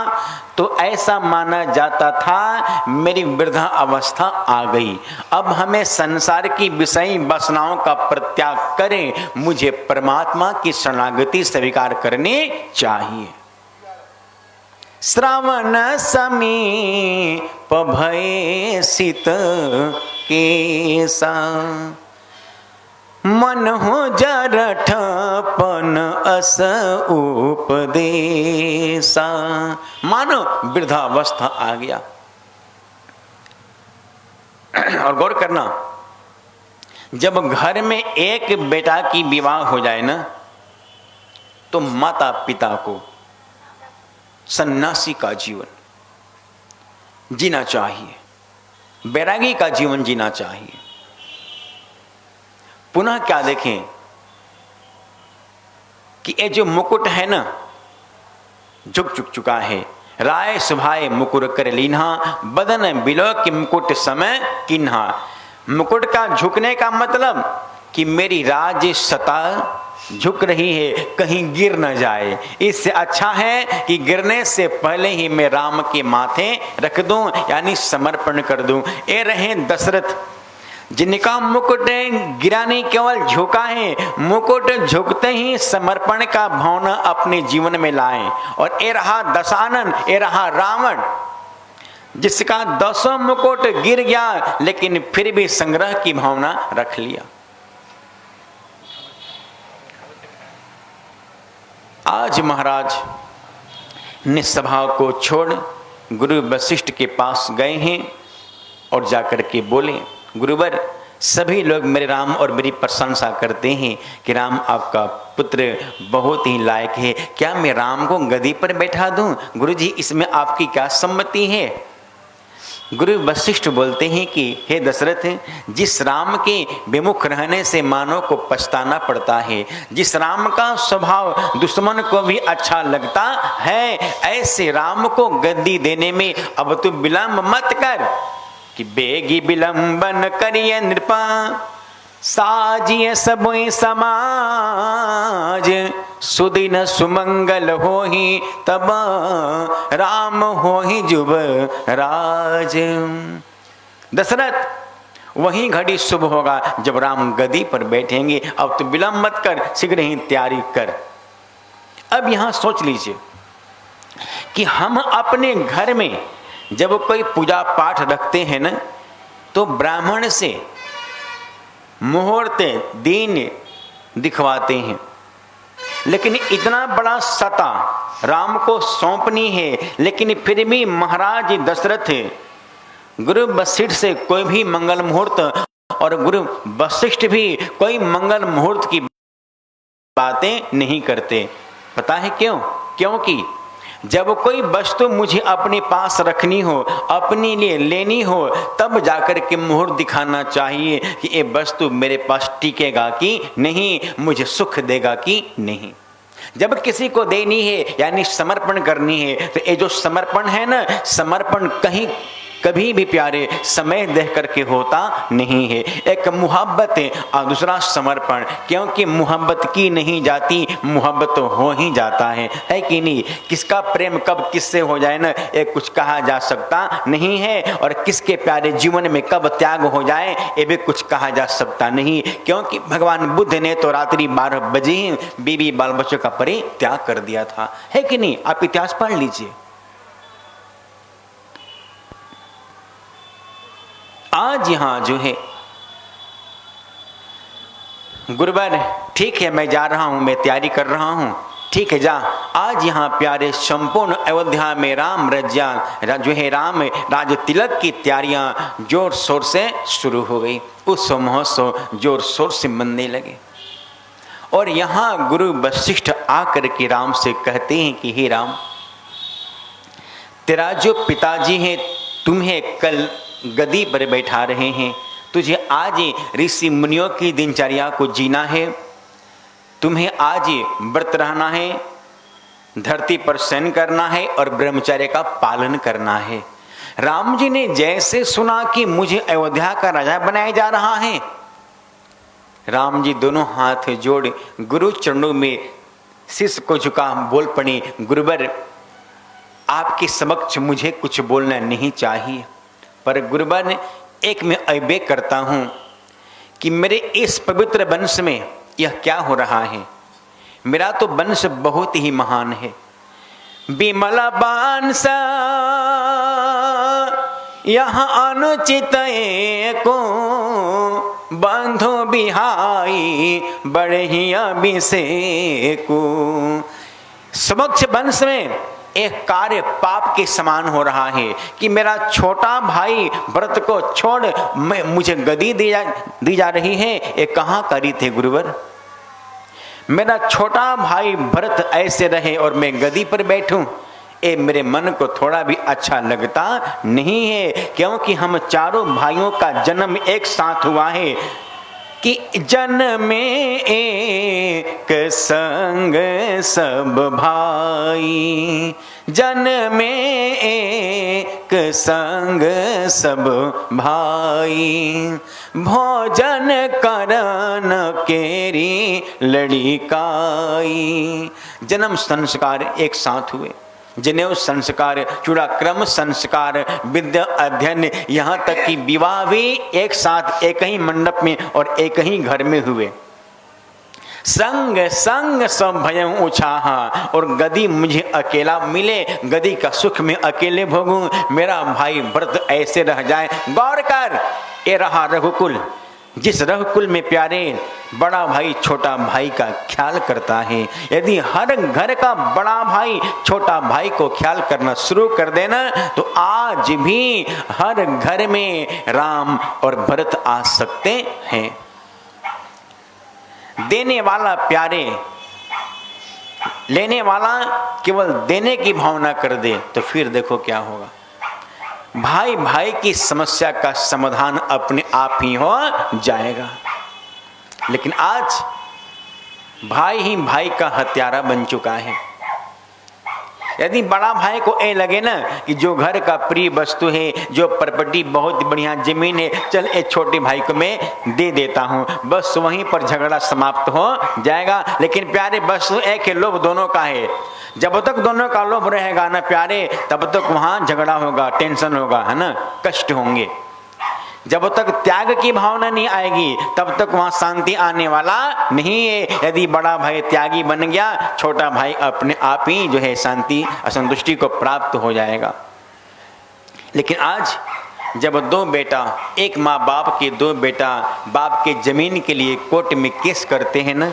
तो ऐसा माना जाता था मेरी वृद्धा अवस्था आ गई, अब हमें संसार की विषयी वासनाओं का परित्याग करें, मुझे परमात्मा की शरणागति स्वीकार करनी चाहिए। श्रावण समीप भये शीत केसा, मन हो जरठपन अस उपदेशा। मानो वृद्धावस्था आ गया। और गौर करना, जब घर में एक बेटा की विवाह हो जाए ना, तो माता पिता को सन्यासी का जीवन जीना चाहिए, बैरागी का जीवन जीना चाहिए। पुनः क्या देखें कि ये जो मुकुट है ना, झुक चुका है। राय सुभाए मुकुर कर लीन्हा, बदन बिलो के मुकुट समय किन्हा। मुकुट का झुकने का मतलब कि मेरी राज सत्ता झुक रही है, कहीं गिर न जाए। इससे अच्छा है कि गिरने से पहले ही मैं राम के माथे रख दूं, यानी समर्पण कर दूं। ये रहे दशरथ, जिनका मुकुट गिरा नहीं, केवल झुका है। मुकुट झुकते ही समर्पण का भावना अपने जीवन में लाएं। और ये रहा दशानन, ये रहा रावण, जिसका 10 मुकुट गिर गया लेकिन फिर भी संग्रह की भावना रख लिया। आज महाराज निस्वभाव को छोड़ गुरु वशिष्ठ के पास गए हैं और जाकर के बोले, गुरुवर, सभी लोग मेरे राम और मेरी प्रशंसा करते हैं कि राम आपका पुत्र बहुत ही लायक है, क्या मैं राम को गद्दी पर बैठा दूं? गुरुजी, इसमें आपकी क्या सम्मति है? गुरु वशिष्ठ बोलते हैं कि हे दशरथ, जिस राम के विमुख रहने से मानव को पछताना पड़ता है, जिस राम का स्वभाव दुश्मन को भी अच्छा लगता है, ऐसे राम को गद्दी देने में अब तू विलंब मत कर कि बेगी विलंबन करिए नृपा, साजिए सबोई समाज, सुदिन सुमंगल होहि तब राम होहि जुब राज। दशरथ, वही घड़ी शुभ होगा जब राम गद्दी पर बैठेंगे। अब तो विलंब मत कर, शीघ्र ही तैयारी कर। अब यहां सोच लीजिए कि हम अपने घर में जब कोई पूजा पाठ रखते हैं ना, तो ब्राह्मण से मुहूर्त दिन दिखवाते हैं, लेकिन इतना बड़ा सता राम को सौंपनी है, लेकिन फिर भी महाराज दशरथ गुरु वशिष्ठ से कोई भी मंगल मुहूर्त, और गुरु वशिष्ठ भी कोई मंगल मुहूर्त की बातें नहीं करते। पता है क्यों? क्योंकि जब कोई वस्तु मुझे अपने पास रखनी हो, अपने लिए लेनी हो, तब जाकर के मुहूर्त दिखाना चाहिए कि ये वस्तु मेरे पास टिकेगा कि नहीं, मुझे सुख देगा कि नहीं। जब किसी को देनी है यानी समर्पण करनी है, तो ये जो समर्पण है ना, समर्पण कभी भी प्यारे समय देख करके होता नहीं है। एक मुहब्बत है और दूसरा समर्पण, क्योंकि मुहब्बत की नहीं जाती, मुहब्बत तो हो ही जाता है कि नहीं? किसका प्रेम कब किससे हो जाए ना, ये कुछ कहा जा सकता नहीं है, और किसके प्यारे जीवन में कब त्याग हो जाए ये भी कुछ कहा जा सकता नहीं, क्योंकि भगवान बुद्ध ने तो रात्रि 12 बजे ही बीवी बाल बच्चों का परित्याग कर दिया था, है कि नहीं? आप इतिहास पढ़ लीजिए। आज यहां जो है गुरुवर, ठीक है मैं जा रहा हूं, मैं तैयारी कर रहा हूं, ठीक है जा। आज यहाँ प्यारे संपूर्ण अयोध्या में राम रज्या जो है राम राज तिलक की तैयारियां जोर शोर से शुरू हो गई। उत्सव महोत्सव जोर शोर से मनने लगे, और यहाँ गुरु वशिष्ठ आकर के राम से कहते हैं कि हे राम, तेरा जो पिताजी है तुम्हें कल गद्दी पर बैठा रहे हैं, तुझे आज ऋषि मुनियों की दिनचर्या को जीना है, तुम्हें आज व्रत रहना है, धरती पर शयन करना है और ब्रह्मचर्य का पालन करना है। राम जी ने जैसे सुना कि मुझे अयोध्या का राजा बनाया जा रहा है, राम जी दोनों हाथ जोड़ गुरु चरणों में शीश को झुका बोल पड़े, गुरुवर आपके समक्ष मुझे कुछ बोलना नहीं चाहिए, पर गुरुवर एक मैं अविवेक करता हूँ कि मेरे इस पवित्र वंश में यह क्या हो रहा है। मेरा तो वंश बहुत ही महान है। विमल बांस यहाँ अनुचित को बंधु बिहाई बड़े ही अभिषेक। समक्ष वंश में एक कार्य पाप के समान हो रहा है कि मेरा छोटा भाई भरत को छोड़ मुझे गदी दी जा रही है। ये कहाँ करी थे गुरुवर? मेरा छोटा भाई भरत ऐसे रहे और मैं गदी पर बैठूं, ये मेरे मन को थोड़ा भी अच्छा लगता नहीं है, क्योंकि हम चारों भाइयों का जन्म एक साथ हुआ है कि जन्म में एक संग सब भाई, जन्म में एक संग सब भाई, भोजन करन केरी लड़िकाई। जन्म संस्कार एक साथ हुए, जनेऊ संस्कार, चूड़ाक्रम संस्कार, विद्या अध्ययन, यहाँ तक कि विवाह भी एक साथ एक ही मंडप में और एक ही घर में हुए। संग संग सब भयं उछाहा, और गदी मुझे अकेला मिले, गदी का सुख में अकेले भोगूं, मेरा भाई भरत ऐसे रह जाए। गौर कर, ये रहा रघुकुल, जिस रघुकुल में प्यारे बड़ा भाई छोटा भाई का ख्याल करता है। यदि हर घर का बड़ा भाई छोटा भाई को ख्याल करना शुरू कर देना तो आज भी हर घर में राम और भरत आ सकते हैं। देने वाला प्यारे, लेने वाला केवल देने की भावना कर दे तो फिर देखो क्या होगा। भाई भाई की समस्या का समाधान अपने आप ही हो जाएगा। लेकिन आज भाई ही भाई का हत्यारा बन चुका है। यदि बड़ा भाई को ये लगे ना कि जो घर का प्रिय वस्तु है, जो प्रॉपर्टी बहुत बढ़िया जमीन है, चल एक छोटे भाई को मैं दे देता हूँ, बस वहीं पर झगड़ा समाप्त हो जाएगा। लेकिन प्यारे वस्तु एक है, लोभ दोनों का है। जब तक दोनों का लोभ रहेगा ना प्यारे, तब तक वहां झगड़ा होगा, टेंशन होगा, है ना, कष्ट होंगे। जब तक त्याग की भावना नहीं आएगी तब तक वहां शांति आने वाला नहीं है। यदि बड़ा भाई त्यागी बन गया, छोटा भाई अपने आप ही जो है शांति असंतुष्टि को प्राप्त हो जाएगा। लेकिन आज जब दो बेटा, एक माँ बाप के दो बेटा बाप के जमीन के लिए कोर्ट में केस करते हैं ना,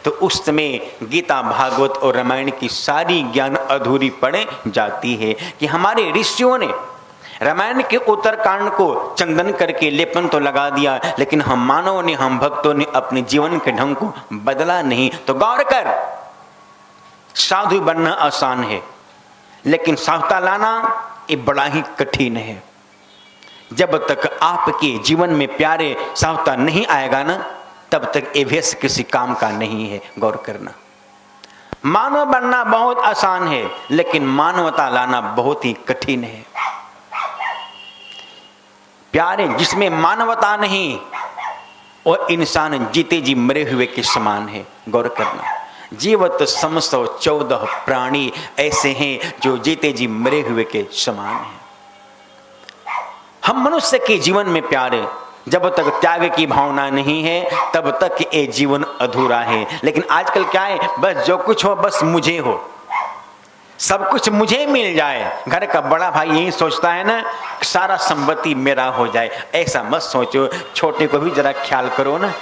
तो उस समय गीता भागवत और रामायण की सारी ज्ञान अधूरी पड़ जाती है कि हमारे ऋषियों ने रामायण के उत्तरकांड को चंदन करके लेपन तो लगा दिया, लेकिन हम मानवों ने, हम भक्तों ने अपने जीवन के ढंग को बदला नहीं। तो गौर कर, साधु बनना आसान है, लेकिन साधुता लाना ये बड़ा ही कठिन है। जब तक आपके जीवन में प्यारे साधुता नहीं आएगा ना, तब तक ये भेष किसी काम का नहीं है। गौर करना, मानव बनना बहुत आसान है, लेकिन मानवता लाना बहुत ही कठिन है। प्यारे, जिसमें मानवता नहीं, और इंसान जीते जी मरे हुए के समान है। गौर करना, जीवत समस्तो 14 प्राणी ऐसे हैं जो जीते जी मरे हुए के समान हैं। हम मनुष्य के जीवन में प्यारे, जब तक त्याग की भावना नहीं है तब तक ये जीवन अधूरा है। लेकिन आजकल क्या है, बस जो कुछ हो बस मुझे हो, सब कुछ मुझे मिल जाए। घर का बड़ा भाई यही सोचता है ना, सारा संपत्ति मेरा हो जाए। ऐसा मत सोचो, छोटे को भी जरा ख्याल करो ना।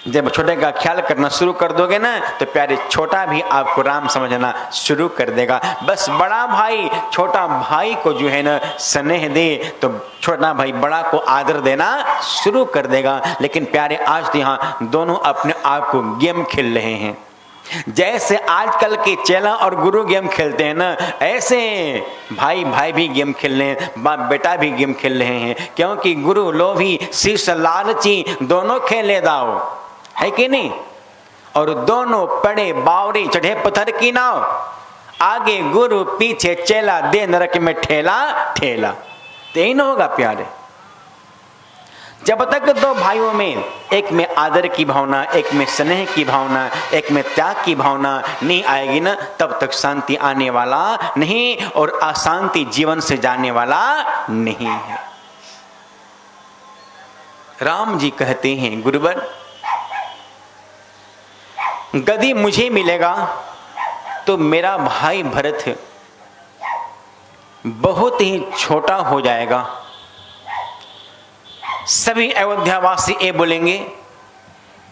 जब छोटे का ख्याल करना शुरू कर दोगे ना, तो प्यारे छोटा भी आपको राम समझना शुरू कर देगा। बस बड़ा भाई छोटा भाई को जो है ना स्नेह दे, तो छोटा भाई बड़ा को आदर देना शुरू कर देगा। लेकिन प्यारे, आज तो यहाँ दोनों अपने आप को गेम खेल रहे हैं। जैसे आजकल के चेला और गुरु गेम खेलते हैं ना, ऐसे भाई भाई भी गेम खेल रहे हैं, बाप बेटा भी गेम खेल रहे हैं। क्योंकि गुरु लोभी शीश लालची दोनों खेले दाव, है कि नहीं? और दोनों पड़े बावरी चढ़े पत्थर की नाव, आगे गुरु पीछे चेला, दे नरक में ठेला ठेला। तो यही ना होगा प्यारे। जब तक दो भाइयों में, एक में आदर की भावना, एक में स्नेह की भावना, एक में त्याग की भावना नहीं आएगी ना, तब तक शांति आने वाला नहीं और अशांति जीवन से जाने वाला नहीं है। राम जी कहते हैं, गुरुवर यदि मुझे मिलेगा तो मेरा भाई भरत बहुत ही छोटा हो जाएगा। सभी अयोध्यावासी ये बोलेंगे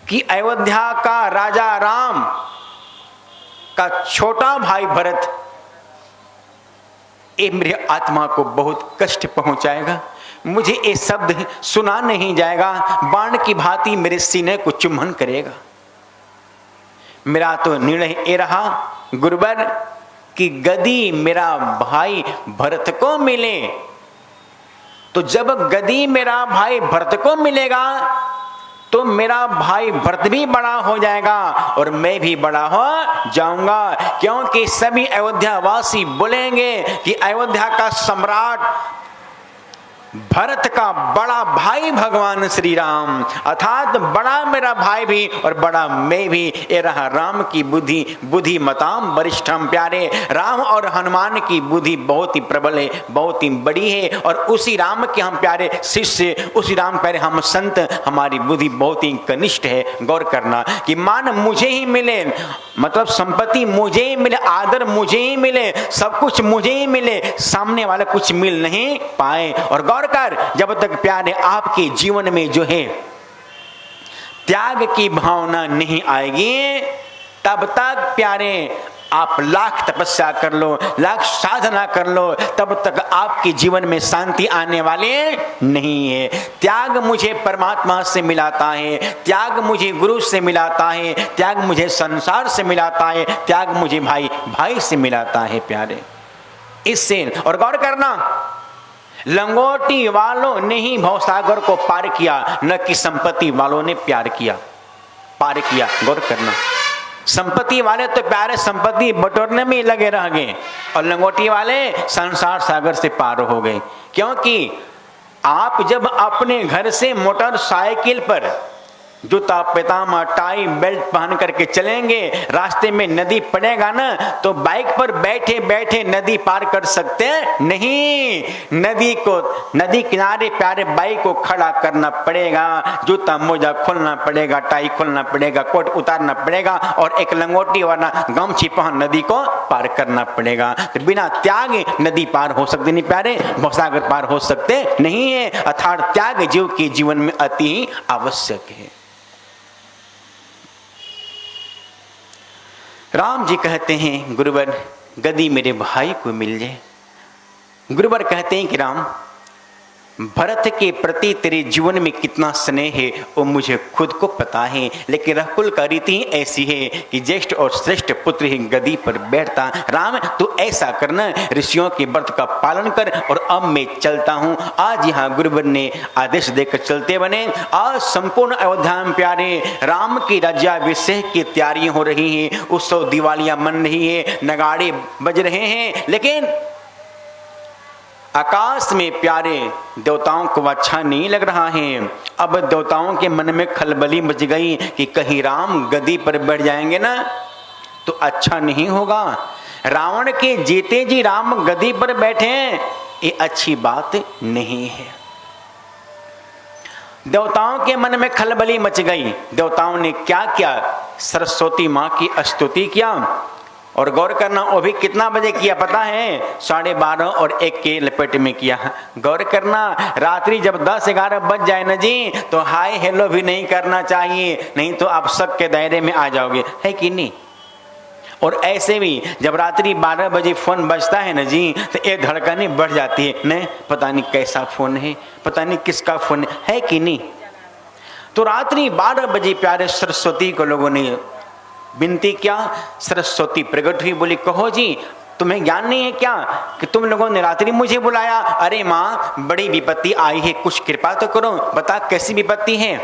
कि अयोध्या का राजा राम का छोटा भाई भरत, ये मेरी आत्मा को बहुत कष्ट पहुंचाएगा। मुझे ये शब्द सुना नहीं जाएगा, बाण की भांति मेरे सीने को चुम्बन करेगा। मेरा तो निर्णय ये रहा गुरुवर कि गदी मेरा भाई भरत को मिले, तो जब गदी मेरा भाई भरत को मिलेगा तो मेरा भाई भरत भी बड़ा हो जाएगा और मैं भी बड़ा हो जाऊंगा। क्योंकि सभी अयोध्यावासी बोलेंगे कि अयोध्या का सम्राट भरत का बड़ा भाई भगवान श्री राम, अर्थात बड़ा मेरा भाई भी और बड़ा मैं भी। ये रहा राम की बुद्धि, बुद्धिमताम वरिष्ठम प्यारे। राम और हनुमान की बुद्धि बहुत ही प्रबल है, बहुत ही बड़ी है, और उसी राम के हम प्यारे शिष्य, उसी राम प्यारे हम संत, हमारी बुद्धि बहुत ही कनिष्ठ है। गौर करना कि मान मुझे ही मिले, मतलब संपत्ति मुझे ही मिले, आदर मुझे ही मिले, सब कुछ मुझे ही मिले, सामने वाला कुछ मिल नहीं पाए। और गौर कर, जब तक प्यारे आपके जीवन में जो है त्याग की भावना नहीं आएगी, तब तक प्यारे आप लाख तपस्या कर लो, लाख साधना कर लो, तब तक आपके जीवन में शांति आने वाले नहीं है। त्याग मुझे परमात्मा से मिलाता है, त्याग मुझे गुरु से मिलाता है, त्याग मुझे संसार से मिलाता है, त्याग मुझे भाई भाई से मिलाता है प्यारे। इससे और गौर करना, लंगोटी वालों ने ही भवसागर को पार किया, न कि संपत्ति वालों ने प्यार किया, पार किया। गौर करना, संपत्ति वाले तो प्यारे संपत्ति बटोरने में लगे रह गए और लंगोटी वाले संसार सागर से पार हो गए। क्योंकि आप जब अपने घर से मोटरसाइकिल पर जूता पैजामा टाई बेल्ट पहन करके चलेंगे, रास्ते में नदी पड़ेगा ना, तो बाइक पर बैठे बैठे नदी पार कर सकते नहीं। नदी किनारे प्यारे बाइक को खड़ा करना पड़ेगा, जूता मोजा खोलना पड़ेगा, टाई खोलना पड़ेगा, कोट उतारना पड़ेगा, और एक लंगोटी वाला गमछी पहन नदी को पार करना पड़ेगा। तो बिना त्याग नदी पार हो सकते नहीं प्यारे, भवसागर पार हो सकते नहीं है। अर्थात त्याग जीव के जीवन में अति आवश्यक है। राम जी कहते हैं, गुरुवर गदी मेरे भाई को मिल जाए। गुरुवर कहते हैं कि राम, भरत के प्रति तेरे जीवन में कितना स्नेह है वो मुझे खुद को पता है, लेकिन रघुकुल का रीति ऐसी है कि ज्येष्ठ और श्रेष्ठ पुत्र ही गदी पर बैठता। राम तू ऐसा करना, ऋषियों के व्रत का पालन कर, और अब मैं चलता हूँ। आज यहाँ गुरुवर ने आदेश देकर चलते बने। आज संपूर्ण अयोध्या में प्यारे राम की राज्याभिषेक की तैयारियां हो रही हैं, उत्सव दिवालियां मन रही है, नगाड़े बज रहे हैं, लेकिन आकाश में प्यारे देवताओं को अच्छा नहीं लग रहा है। अब देवताओं के मन में खलबली मच गई कि कहीं राम गदी पर बैठ जाएंगे ना तो अच्छा नहीं होगा। रावण के जीते जी राम गदी पर बैठे, ये अच्छी बात नहीं है। देवताओं के मन में खलबली मच गई। देवताओं ने क्या किया? सरस्वती माँ की स्तुति किया, और गौर करना वो भी कितना बजे किया पता है? 12:30 और 1 के लपेट में किया। गौर करना, रात्रि जब 10-11 बज जाए ना जी, तो हाय हेलो भी नहीं करना चाहिए, नहीं तो आप शक के दायरे में आ जाओगे, है कि नहीं? और ऐसे भी जब रात्रि 12 बजे फोन बजता है ना जी, तो ये धड़कनें बढ़ जाती है, नहीं पता नहीं कैसा फोन है, पता नहीं किसका फोन है कि नहीं। तो रात्रि 12 बजे प्यारे सरस्वती को लोगों ने विनती क्या, सरस्वती प्रकट हुई, बोली कहो जी तुम्हें ज्ञान नहीं है क्या कि तुम लोगों ने रात्रि मुझे बुलाया? अरे माँ बड़ी विपत्ति आई है, कुछ कृपा तो करो, बता कैसी विपत्ति है?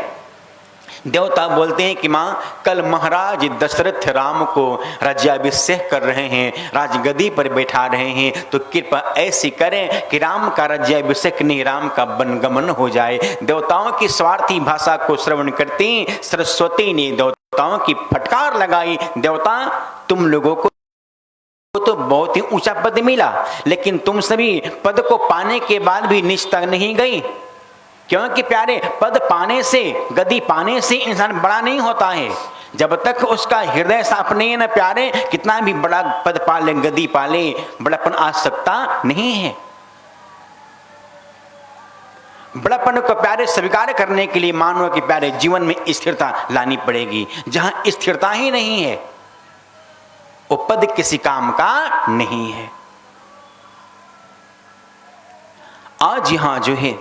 देवता बोलते हैं कि माँ कल महाराज दशरथ राम को राज्याभिषेक कर रहे हैं, राजगद्दी पर बैठा रहे हैं, तो कृपा ऐसी करें कि राम का राज्याभिषेक नहीं, राम का वनगमन हो जाए। देवताओं की स्वार्थी भाषा को श्रवण करती सरस्वती ने देवताओं की फटकार लगाई, देवता तुम लोगों को तो बहुत ही ऊंचा पद मिला, लेकिन तुम सभी पद को पाने के बाद भी नीच तक नहीं गई, क्योंकि प्यारे पद पाने से, गद्दी पाने से इंसान बड़ा नहीं होता है। जब तक उसका हृदय साफ नहीं है ना प्यारे, कितना भी बड़ा पद पाले, गद्दी पाले, बड़ापन आ सकता नहीं है। बड़ापन को प्यारे स्वीकार करने के लिए मानव के प्यारे जीवन में स्थिरता लानी पड़ेगी। जहां स्थिरता ही नहीं है वो पद किसी काम का नहीं है। आज यहां जो है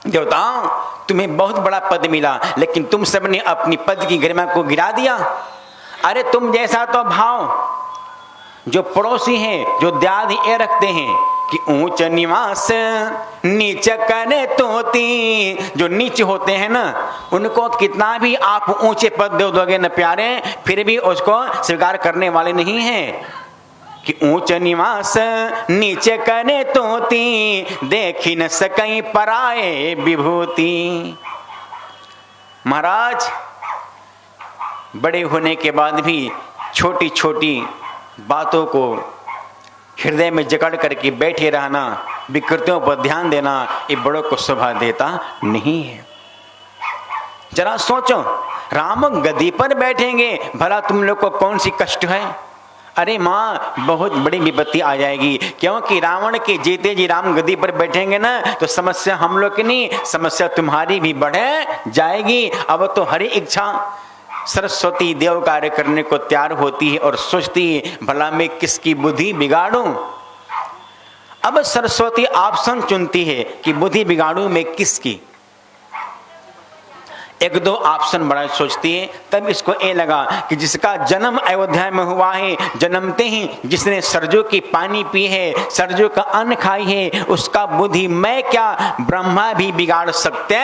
देवताओं तुम्हें बहुत बड़ा पद मिला, लेकिन तुम सबने अपनी पद की गरिमा को गिरा दिया। अरे तुम जैसा तो भाव जो पड़ोसी हैं, जो द्याद ये रखते हैं कि ऊंच निवास नीच करे तोती, जो नीच होते हैं ना उनको कितना भी आप ऊंचे पद दे दोगे न प्यारे, फिर भी उसको स्वीकार करने वाले नहीं हैं। कि ऊंच निवास नीचे करे तोती, देखी न सकई पराए विभूति। महाराज बड़े होने के बाद भी छोटी छोटी बातों को हृदय में जकड़ करके बैठे रहना, विकृतियों पर ध्यान देना, ये बड़ों को शोभा देता नहीं है। जरा सोचो, राम गद्दी पर बैठेंगे, भला तुम लोग को कौन सी कष्ट है? अरे माँ बहुत बड़ी विपत्ति आ जाएगी, क्योंकि रावण के जीते जी राम गद्दी पर बैठेंगे ना तो समस्या हम लोग की नहीं, समस्या तुम्हारी भी बढ़े जाएगी। अब तो हरी इच्छा सरस्वती देव कार्य करने को तैयार होती है और सोचती है भला मैं किसकी बुद्धि बिगाड़ूं। अब सरस्वती ऑप्शन चुनती है कि बुद्धि बिगाड़ूं मैं किसकी। एक दो ऑप्शन बड़ा सोचती है, तब इसको ये लगा कि जिसका जन्म अयोध्या में हुआ है, जन्मते ही जिसने सरजू की पानी पी है, सरजू का अन्न खाई है, उसका बुद्धि मैं क्या ब्रह्मा भी बिगाड़ सकते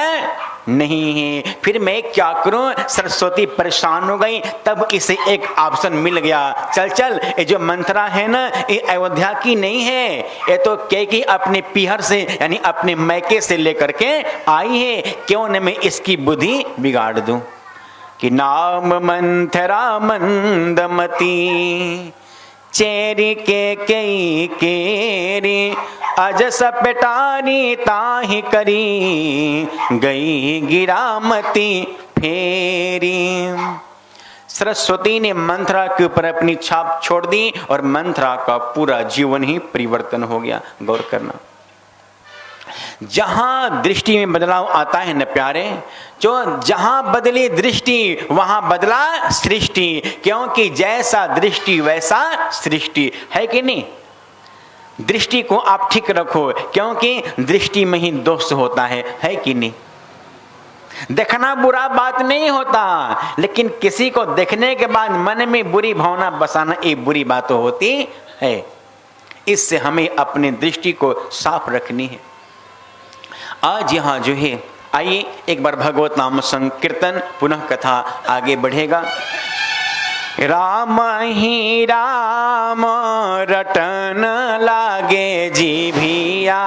नहीं है, फिर मैं क्या करूं। सरस्वती परेशान हो गई, तब इसे एक ऑप्शन मिल गया, चल चल ये जो मंत्रा है ना ये अयोध्या की नहीं है, ये तो कैकेयी अपने पीहर से यानी अपने मैके से लेकर के आई है, क्यों न मैं इसकी बुद्धि बिगाड़ दूं। कि नाम मंथरा मंदमती, चेरी के कई केरी, अज सपेटारी ताही करी, गई गिरामती फेरी। सरस्वती ने मंथरा के ऊपर अपनी छाप छोड़ दी और मंथरा का पूरा जीवन ही परिवर्तन हो गया। गौर करना, जहां दृष्टि में बदलाव आता है न प्यारे, जो जहां बदली दृष्टि वहां बदला सृष्टि, क्योंकि जैसा दृष्टि वैसा सृष्टि है कि नहीं। दृष्टि को आप ठीक रखो, क्योंकि दृष्टि में ही दोष होता है कि नहीं। देखना बुरा बात नहीं होता, लेकिन किसी को देखने के बाद मन में बुरी भावना बसाना ये बुरी बात होती है। इससे हमें अपनी दृष्टि को साफ रखनी है। आज यहाँ जो है, आइए एक बार भगवत नाम संकीर्तन, पुनः कथा आगे बढ़ेगा। राम ही राम रटन लागे जीभिया,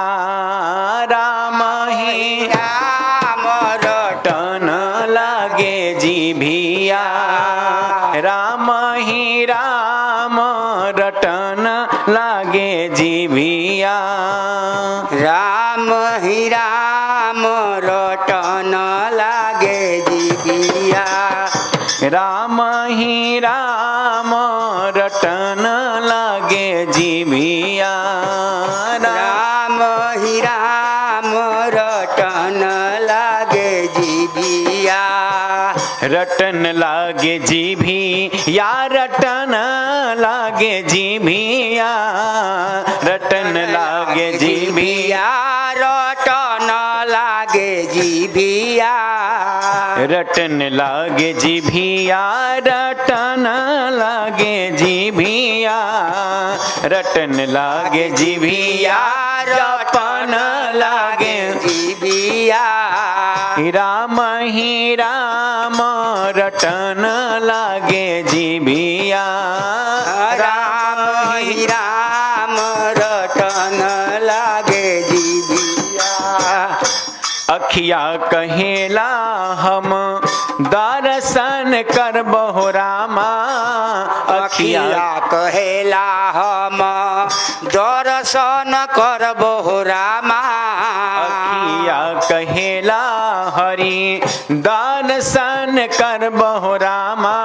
राम ही राम रटन लागे जीभिया, राम ही राम रटन लागे जीभिया, राम ही राम रटन लागे जीभिया, राम ही राम रटन लागे जीभिया, राम ही राम रटन लागे जीभिया, रटन लागे जीभिया, रटन लागे जीभिया, रटन लागे जीभिया, रटन लागे जीभिया, रटन लागे जीभिया, रटन लागे जीभिया, रटन लागे जीभिया, रटन लागे जीभिया, राम ही राम रटन लागे जीभिया, राम ही राम रटन लागे जीभिया। अखिया कहेला हम दर्शन करबहु रामा, अखिया कहेला हम दर्शन करबहु रामा। अखिया कहेला हरि दर्शन करबहु रामा,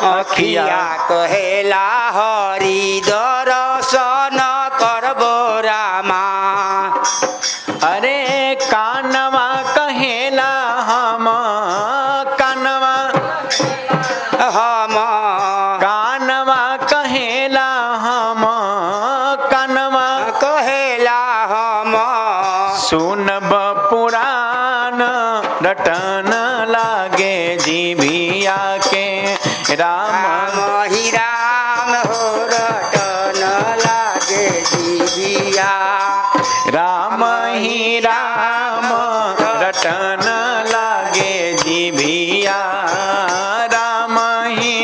अखिया कहेला हरि दर्शन करबो रामा। अरे कानवा कहेला हम, कानवा कानवा कहेला हम, कानवा कहेला हम सुनब पुराण रटन लागे जीभिया के, राम ही राम हो रटन लागे जीभिया। राम ही राम रटन लागे जीभिया, राम ही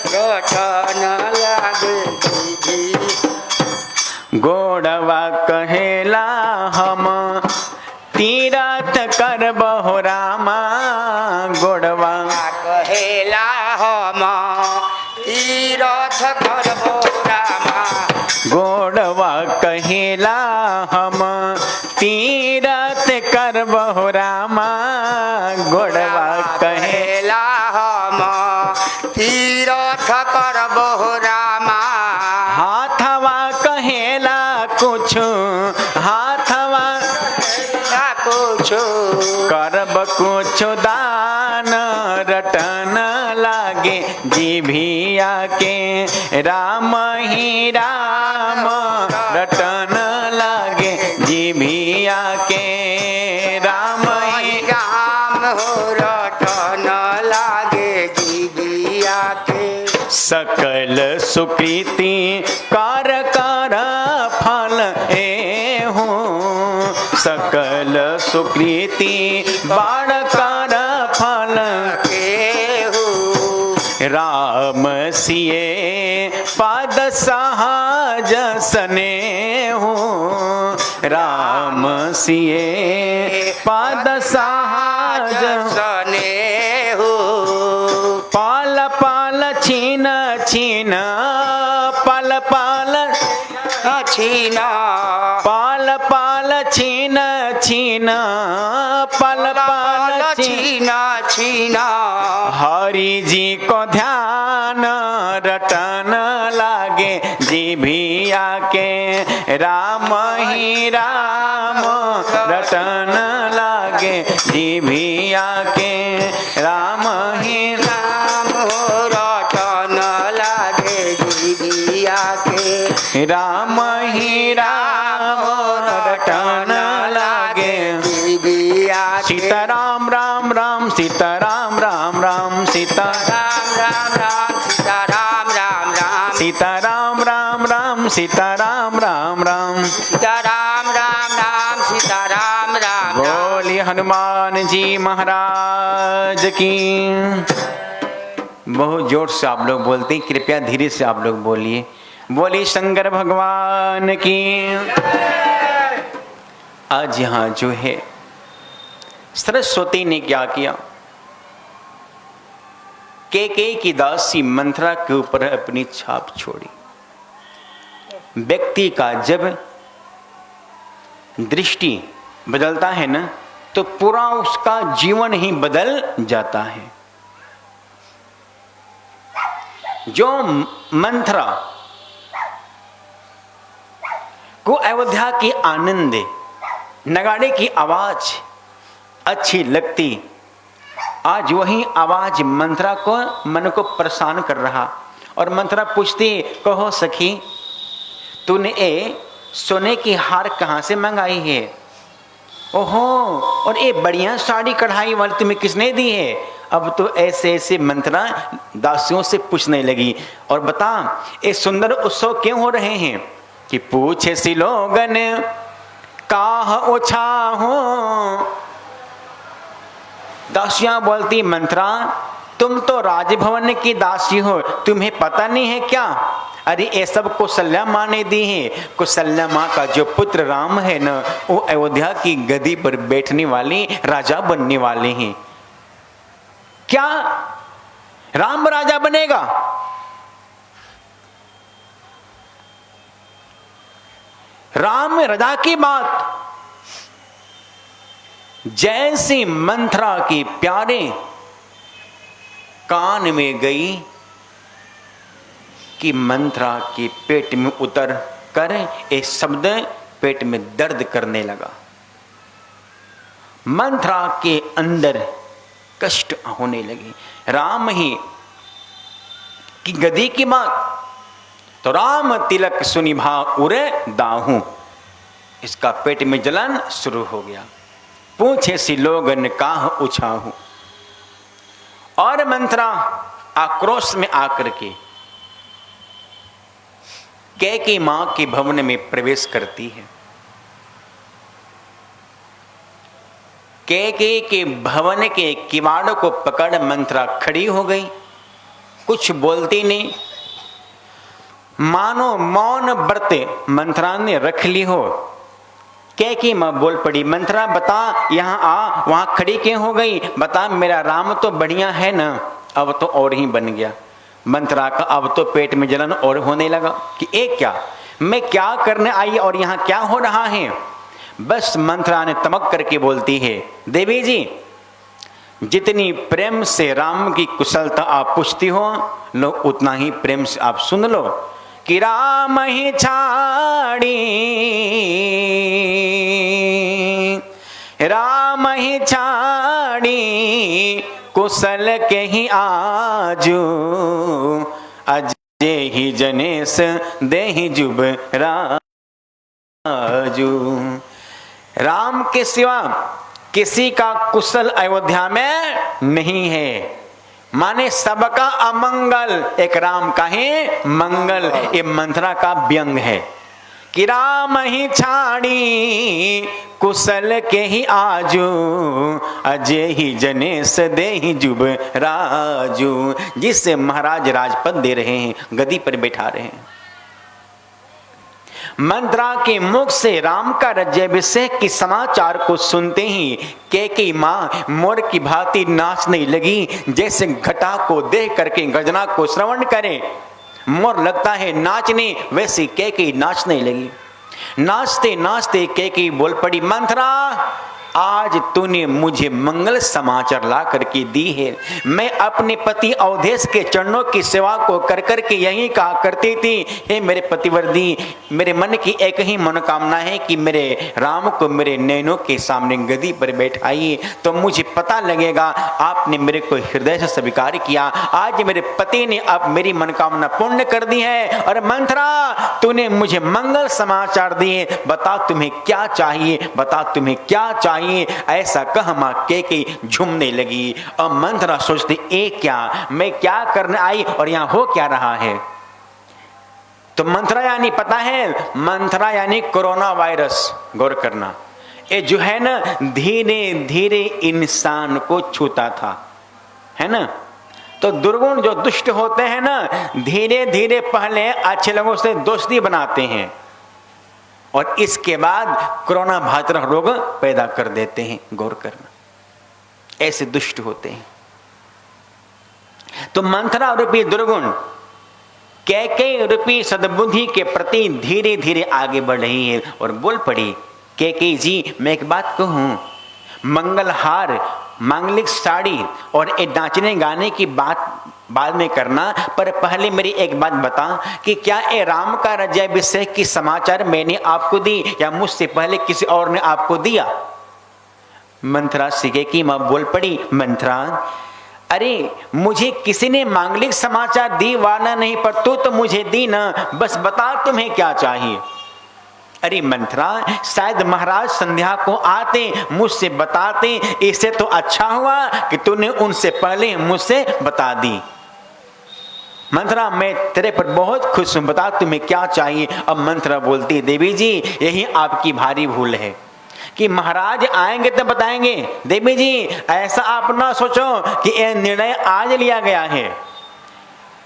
रटन लागे जीभिया। गोड़वा कहेला हम तीरथ करबहु रामा, गोड़वा कहेला हम तीरथ करबो रामा। गोड़वा कहेला हम तीरथ करबहु रामा, गोड़वा कहेला हम तीरथ करबो रामा। हाथवा कहेला कुछ, हाथवा कुछ करब कुछ दान रटन लागे जीभिया के, राम ही राम रटन लागे जीभिया के, राम ही राम हो रटन लागे जीभिया के। सकल सुकृति कर कर फल एहू, सकल सुकृति बाण कर फल केहू। राम सिए पद सहज स्नेहू, राम सिए पद सहज स्नेहू। पाल पाल छीन छीन, पाल पाल छीना पाल पाल छीन छीन, पाल पाल छीना छीना। हरि जी को ध्यान रटन लागे जीभिया के, राम ही राम रटन लागे जीभिया के, राम ही राम हो रटन लागे जीभिया के। राम ही राम रटन लागे जीभिया के। सीताराम राम राम सीताराम राम राम सीता राम राम राम सीताराम राम राम। सीताराम राम राम सीताराम राम राम सीताराम राम राम सीताराम राम राम। बोलिए हनुमान जी महाराज की। बहुत जोर से आप लोग बोलते हैं, कृपया धीरे से आप लोग बोलिए। बोलिए शंकर भगवान की। आज यहाँ जो है सरस्वती ने क्या किया, केकई की दासी मंथरा के ऊपर अपनी छाप छोड़ी। व्यक्ति का जब दृष्टि बदलता है ना, तो पूरा उसका जीवन ही बदल जाता है। जो मंथरा को अयोध्या की आनंद, नगाड़े की आवाज अच्छी लगती, आज वही आवाज मंथरा को मन को परेशान कर रहा। और मंथरा पूछती, कहो सखी, तूने ये सोने की हार कहाँ से मंगाई है? ओहो, और ये बढ़िया साड़ी कढ़ाई वाली तुम्हें किसने दी है? अब तो ऐसे ऐसे मंथरा दासियों से पूछने लगी। और बता, ये सुंदर उत्सव क्यों हो रहे हैं? कि पूछे सी लोगन काह ओछा हो, दासियां बोलती, मंत्रा तुम तो राजभवन की दासी हो, तुम्हें पता नहीं है क्या? अरे ये सब कौशल्या माँ ने दी है। कौशल्या माँ का जो पुत्र राम है ना, वो अयोध्या की गद्दी पर बैठने वाली राजा बनने वाले हैं। क्या राम राजा बनेगा? राम राजा की बात जैसी मंथरा की प्यारे कान में गई कि मंथरा के पेट में उतर कर एक शब्द पेट में दर्द करने लगा। मंथरा के अंदर कष्ट होने लगी। राम ही की गदी की बात तो राम तिलक सुनिभा उरे दाहू, इसका पेट में जलन शुरू हो गया। पूछे सी लोगन काह उछाहू। और मंथरा आक्रोश में आकर के कैकेयी मां के भवन में प्रवेश करती है। कैकेयी के भवन के किवाड़ को पकड़ मंथरा खड़ी हो गई, कुछ बोलती नहीं, मानो मौन व्रत मंथरा ने रख ली हो। कैकेयी मां बोल पड़ी, मंथरा बता, यहां आ, वहां खड़ी क्यों हो गई? बता, मेरा राम तो बढ़िया है ना? अब तो और ही बन गया। मंथरा का अब तो पेट में जलन और होने लगा कि एक क्या, मैं क्या करने आई और यहां क्या हो रहा है? बस मंथरा ने तमक करके बोलती है, देवी जी जितनी प्रेम से राम की कुशलता आप पूछती हो, लो उतना ही प्रेम से आप सुन लो कि राम ही छाड़ी, राम ही छाड़ी कुशल के ही आजू, अजय ही जनेस दे ही जुब राजू। राम के सिवा किसी का कुशल अयोध्या में नहीं है। माने सबका अमंगल, एक राम का ही मंगल। ये मंथरा का व्यंग है कि राम ही छाड़ी कुशल के ही आजू, अजय ही जनेस दे ही जुब राजू। जिससे महाराज राजपद दे रहे हैं, गद्दी पर बैठा रहे हैं। मंथरा के मुख से राम का राज्याभिषेक के समाचार को सुनते ही कैकेयी मां मोर की भांति नाचने लगी, जैसे घटा को देख करके गजना को श्रवण करे मोर लगता है नाचने, वैसी कैकेयी नाचने लगी। नाचते नाचते कैकेयी बोल पड़ी, मंथरा आज तूने मुझे मंगल समाचार ला करके दी है। मैं अपने पति अवधेश के चरणों की सेवा को कर करके यही कहा करती थी, हे मेरे पतिवर्दी, मेरे मन की एक ही मनोकामना है कि मेरे राम को मेरे नैनों के सामने गद्दी पर बैठाइए, तो मुझे पता लगेगा आपने मेरे को हृदय से स्वीकार किया। आज मेरे पति ने अब मेरी मनोकामना पूर्ण कर दी है। और मंथरा तूने मुझे मंगल समाचार दिए, बता तुम्हें क्या चाहिए, बता तुम्हें क्या चाहिए। ऐसा कह मां कैकेयी झूमने लगी। और मंथरा सोचती, ए क्या, मैं क्या करने आई और यहां हो क्या रहा है? तो मंथरा यानी पता है, मंथरा यानी कोरोना वायरस। गौर करना, ये जो है ना धीरे धीरे इंसान को छूता था, है ना। तो दुर्गुण जो दुष्ट होते हैं ना, धीरे धीरे पहले अच्छे लोगों से दोस्ती बनाते हैं और इसके बाद कोरोना भाद्र रोग पैदा कर देते हैं। गौर करना, ऐसे दुष्ट होते हैं। तो मंथरा रूपी दुर्गुण कैकेयी रूपी सद्बुद्धि के प्रति धीरे धीरे आगे बढ़ रही है और बोल पड़ी, कैकेयी जी मैं एक बात कहूं, मंगलहार, मांगलिक साड़ी और ये नाचने गाने की बात बाद में करना, पर पहले मेरी एक बात बता कि क्या ये राम का राज्याभिषेक की समाचार मैंने आपको दी या मुझसे पहले किसी और ने आपको दिया? मंथरा कैकेयी मां बोल पड़ी, मंथरा अरे मुझे किसी ने मांगलिक समाचार दी वाना नहीं, पर तू तो मुझे दी ना, बस बता तुम्हें क्या चाहिए। अरे मंथरा शायद महाराज संध्या को आते मुझसे बताते, इससे तो अच्छा हुआ कि तूने उनसे पहले मुझसे बता दी। मंथरा मैं तेरे पर बहुत खुश हूं, बता तुम्हें क्या चाहिए। अब मंथरा बोलती, देवी जी यही आपकी भारी भूल है कि महाराज आएंगे तो बताएंगे। देवी जी ऐसा आप ना सोचो कि यह निर्णय आज लिया गया है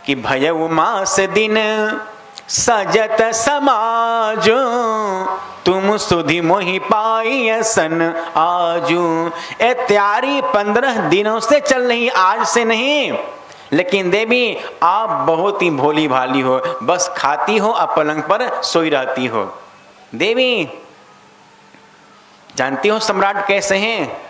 कि भयउ मास दिन सजत समाज, तुम सुधि मोहि पाई सन आजू। ए तैयारी 15 दिनों से चल रही, आज से नहीं। लेकिन देवी आप बहुत ही भोली भाली हो, बस खाती हो और पलंग पर सोई रहती हो। देवी जानती हो सम्राट कैसे हैं?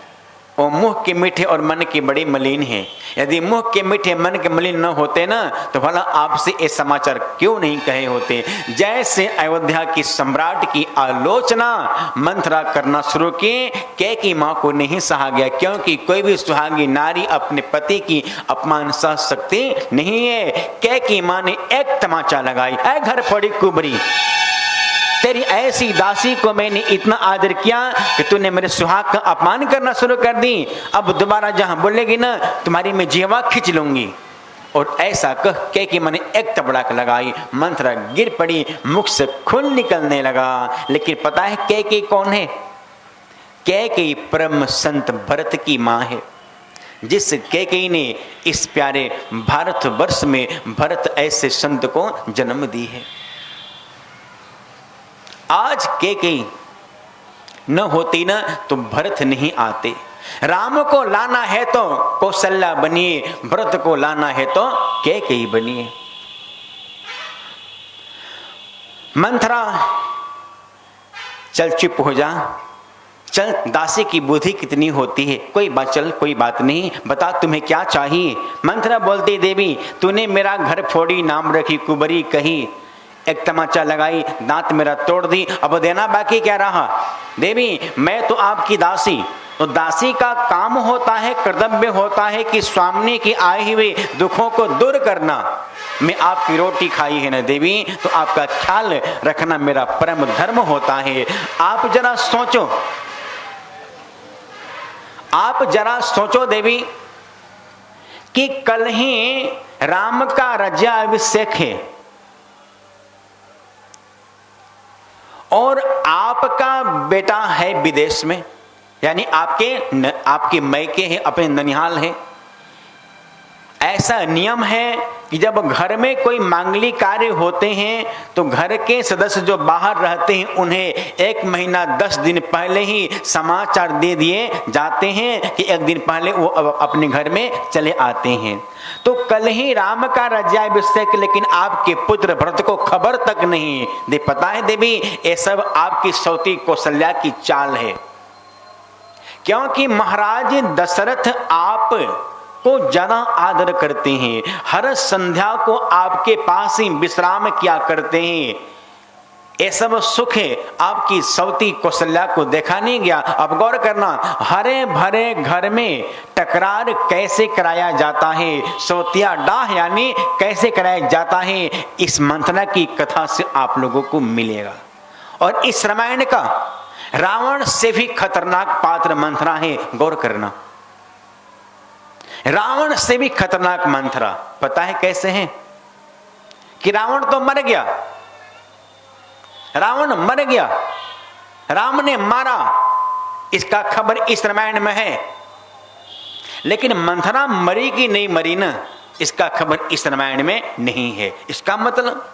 वो मुंह के मीठे और मन के बड़े मलिन हैं। यदि मुंह के मीठे मन के मलिन न होते ना तो भला आपसे ये समाचार क्यों नहीं कहे होते। जैसे अयोध्या की सम्राट की आलोचना मंथरा करना शुरू किए, कैकेयी मां को नहीं सहा गया, क्योंकि कोई भी सुहागी नारी अपने पति की अपमान सह सकती नहीं है। कैकेयी मां ने एक तमाचा लगाई, ऐ घर पड़ी कुबरी, तेरी ऐसी दासी को मैंने इतना आदर किया कि तूने मेरे सुहाग का अपमान करना शुरू कर दी। अब दोबारा जहां बोलेगी ना तुम्हारी मैं जीवा खींच लूंगी। और ऐसा कह कैकेयी मां ने एक तबड़ाक लगाई, मंथरा गिर पड़ी, मुख से खून निकलने लगा। लेकिन पता है कैकेयी कौन है? कैकेयी परम संत भरत की मां है, जिस कैकेयी ने इस प्यारे भारतवर्ष में भरत ऐसे संत को जन्म दी है। आज कैकेयी न होती ना तो भरत नहीं आते। राम को लाना है तो कौशल्या बनिए, भरत को लाना है तो कैकेयी बनिए। मंथरा चल चुप हो जा, चल दासी की बुद्धि कितनी होती है, कोई बात चल कोई बात नहीं, बता तुम्हें क्या चाहिए। मंथरा बोलती देवी तूने मेरा घर फोड़ी, नाम रखी कुबरी कही, एक तमाचा लगाई, दांत मेरा तोड़ दी, अब देना बाकी क्या रहा। देवी मैं तो आपकी दासी, तो दासी का काम होता है, कर्तव्य होता है कि स्वामी की आए हुए दुखों को दूर करना। मैं आपकी रोटी खाई है ना देवी, तो आपका ख्याल रखना मेरा परम धर्म होता है। आप जरा सोचो, आप जरा सोचो देवी कि कल ही राम का राज्याभिषेक है और आपका बेटा है विदेश में, यानी आपके मैके हैं, अपने ननिहाल हैं। ऐसा नियम है कि जब घर में कोई मांगलिक कार्य होते हैं तो घर के सदस्य जो बाहर रहते हैं उन्हें 1 महीना 10 दिन पहले ही समाचार दे दिए जाते हैं कि 1 दिन पहले वो अपने घर में चले आते हैं। तो कल ही राम का राज्याभिषेक, लेकिन आपके पुत्र भरत को खबर तक नहीं दे। पता है देवी ये सब आपकी सौती कौशल्या की चाल है, क्योंकि महाराज दशरथ आप को ज्यादा आदर करते हैं, हर संध्या को आपके पास ही विश्राम किया करते हैं। ये सब सुख है आपकी सौती कौशल्या को देखा नहीं गया। अब गौर करना, हरे भरे घर में टकरार कैसे कराया जाता है, सौतिया डाह यानी कैसे कराया जाता है, इस मंथरा की कथा से आप लोगों को मिलेगा। और इस रामायण का रावण से भी खतरनाक पात्र मंथरा है। गौर करना, रावण से भी खतरनाक मंथरा। पता है कैसे है कि रावण तो मर गया, रावण मर गया, राम ने मारा, इसका खबर इस रामायण में है। लेकिन मंथरा मरी कि नहीं मरी ना, इसका खबर इस रामायण में नहीं है। इसका मतलब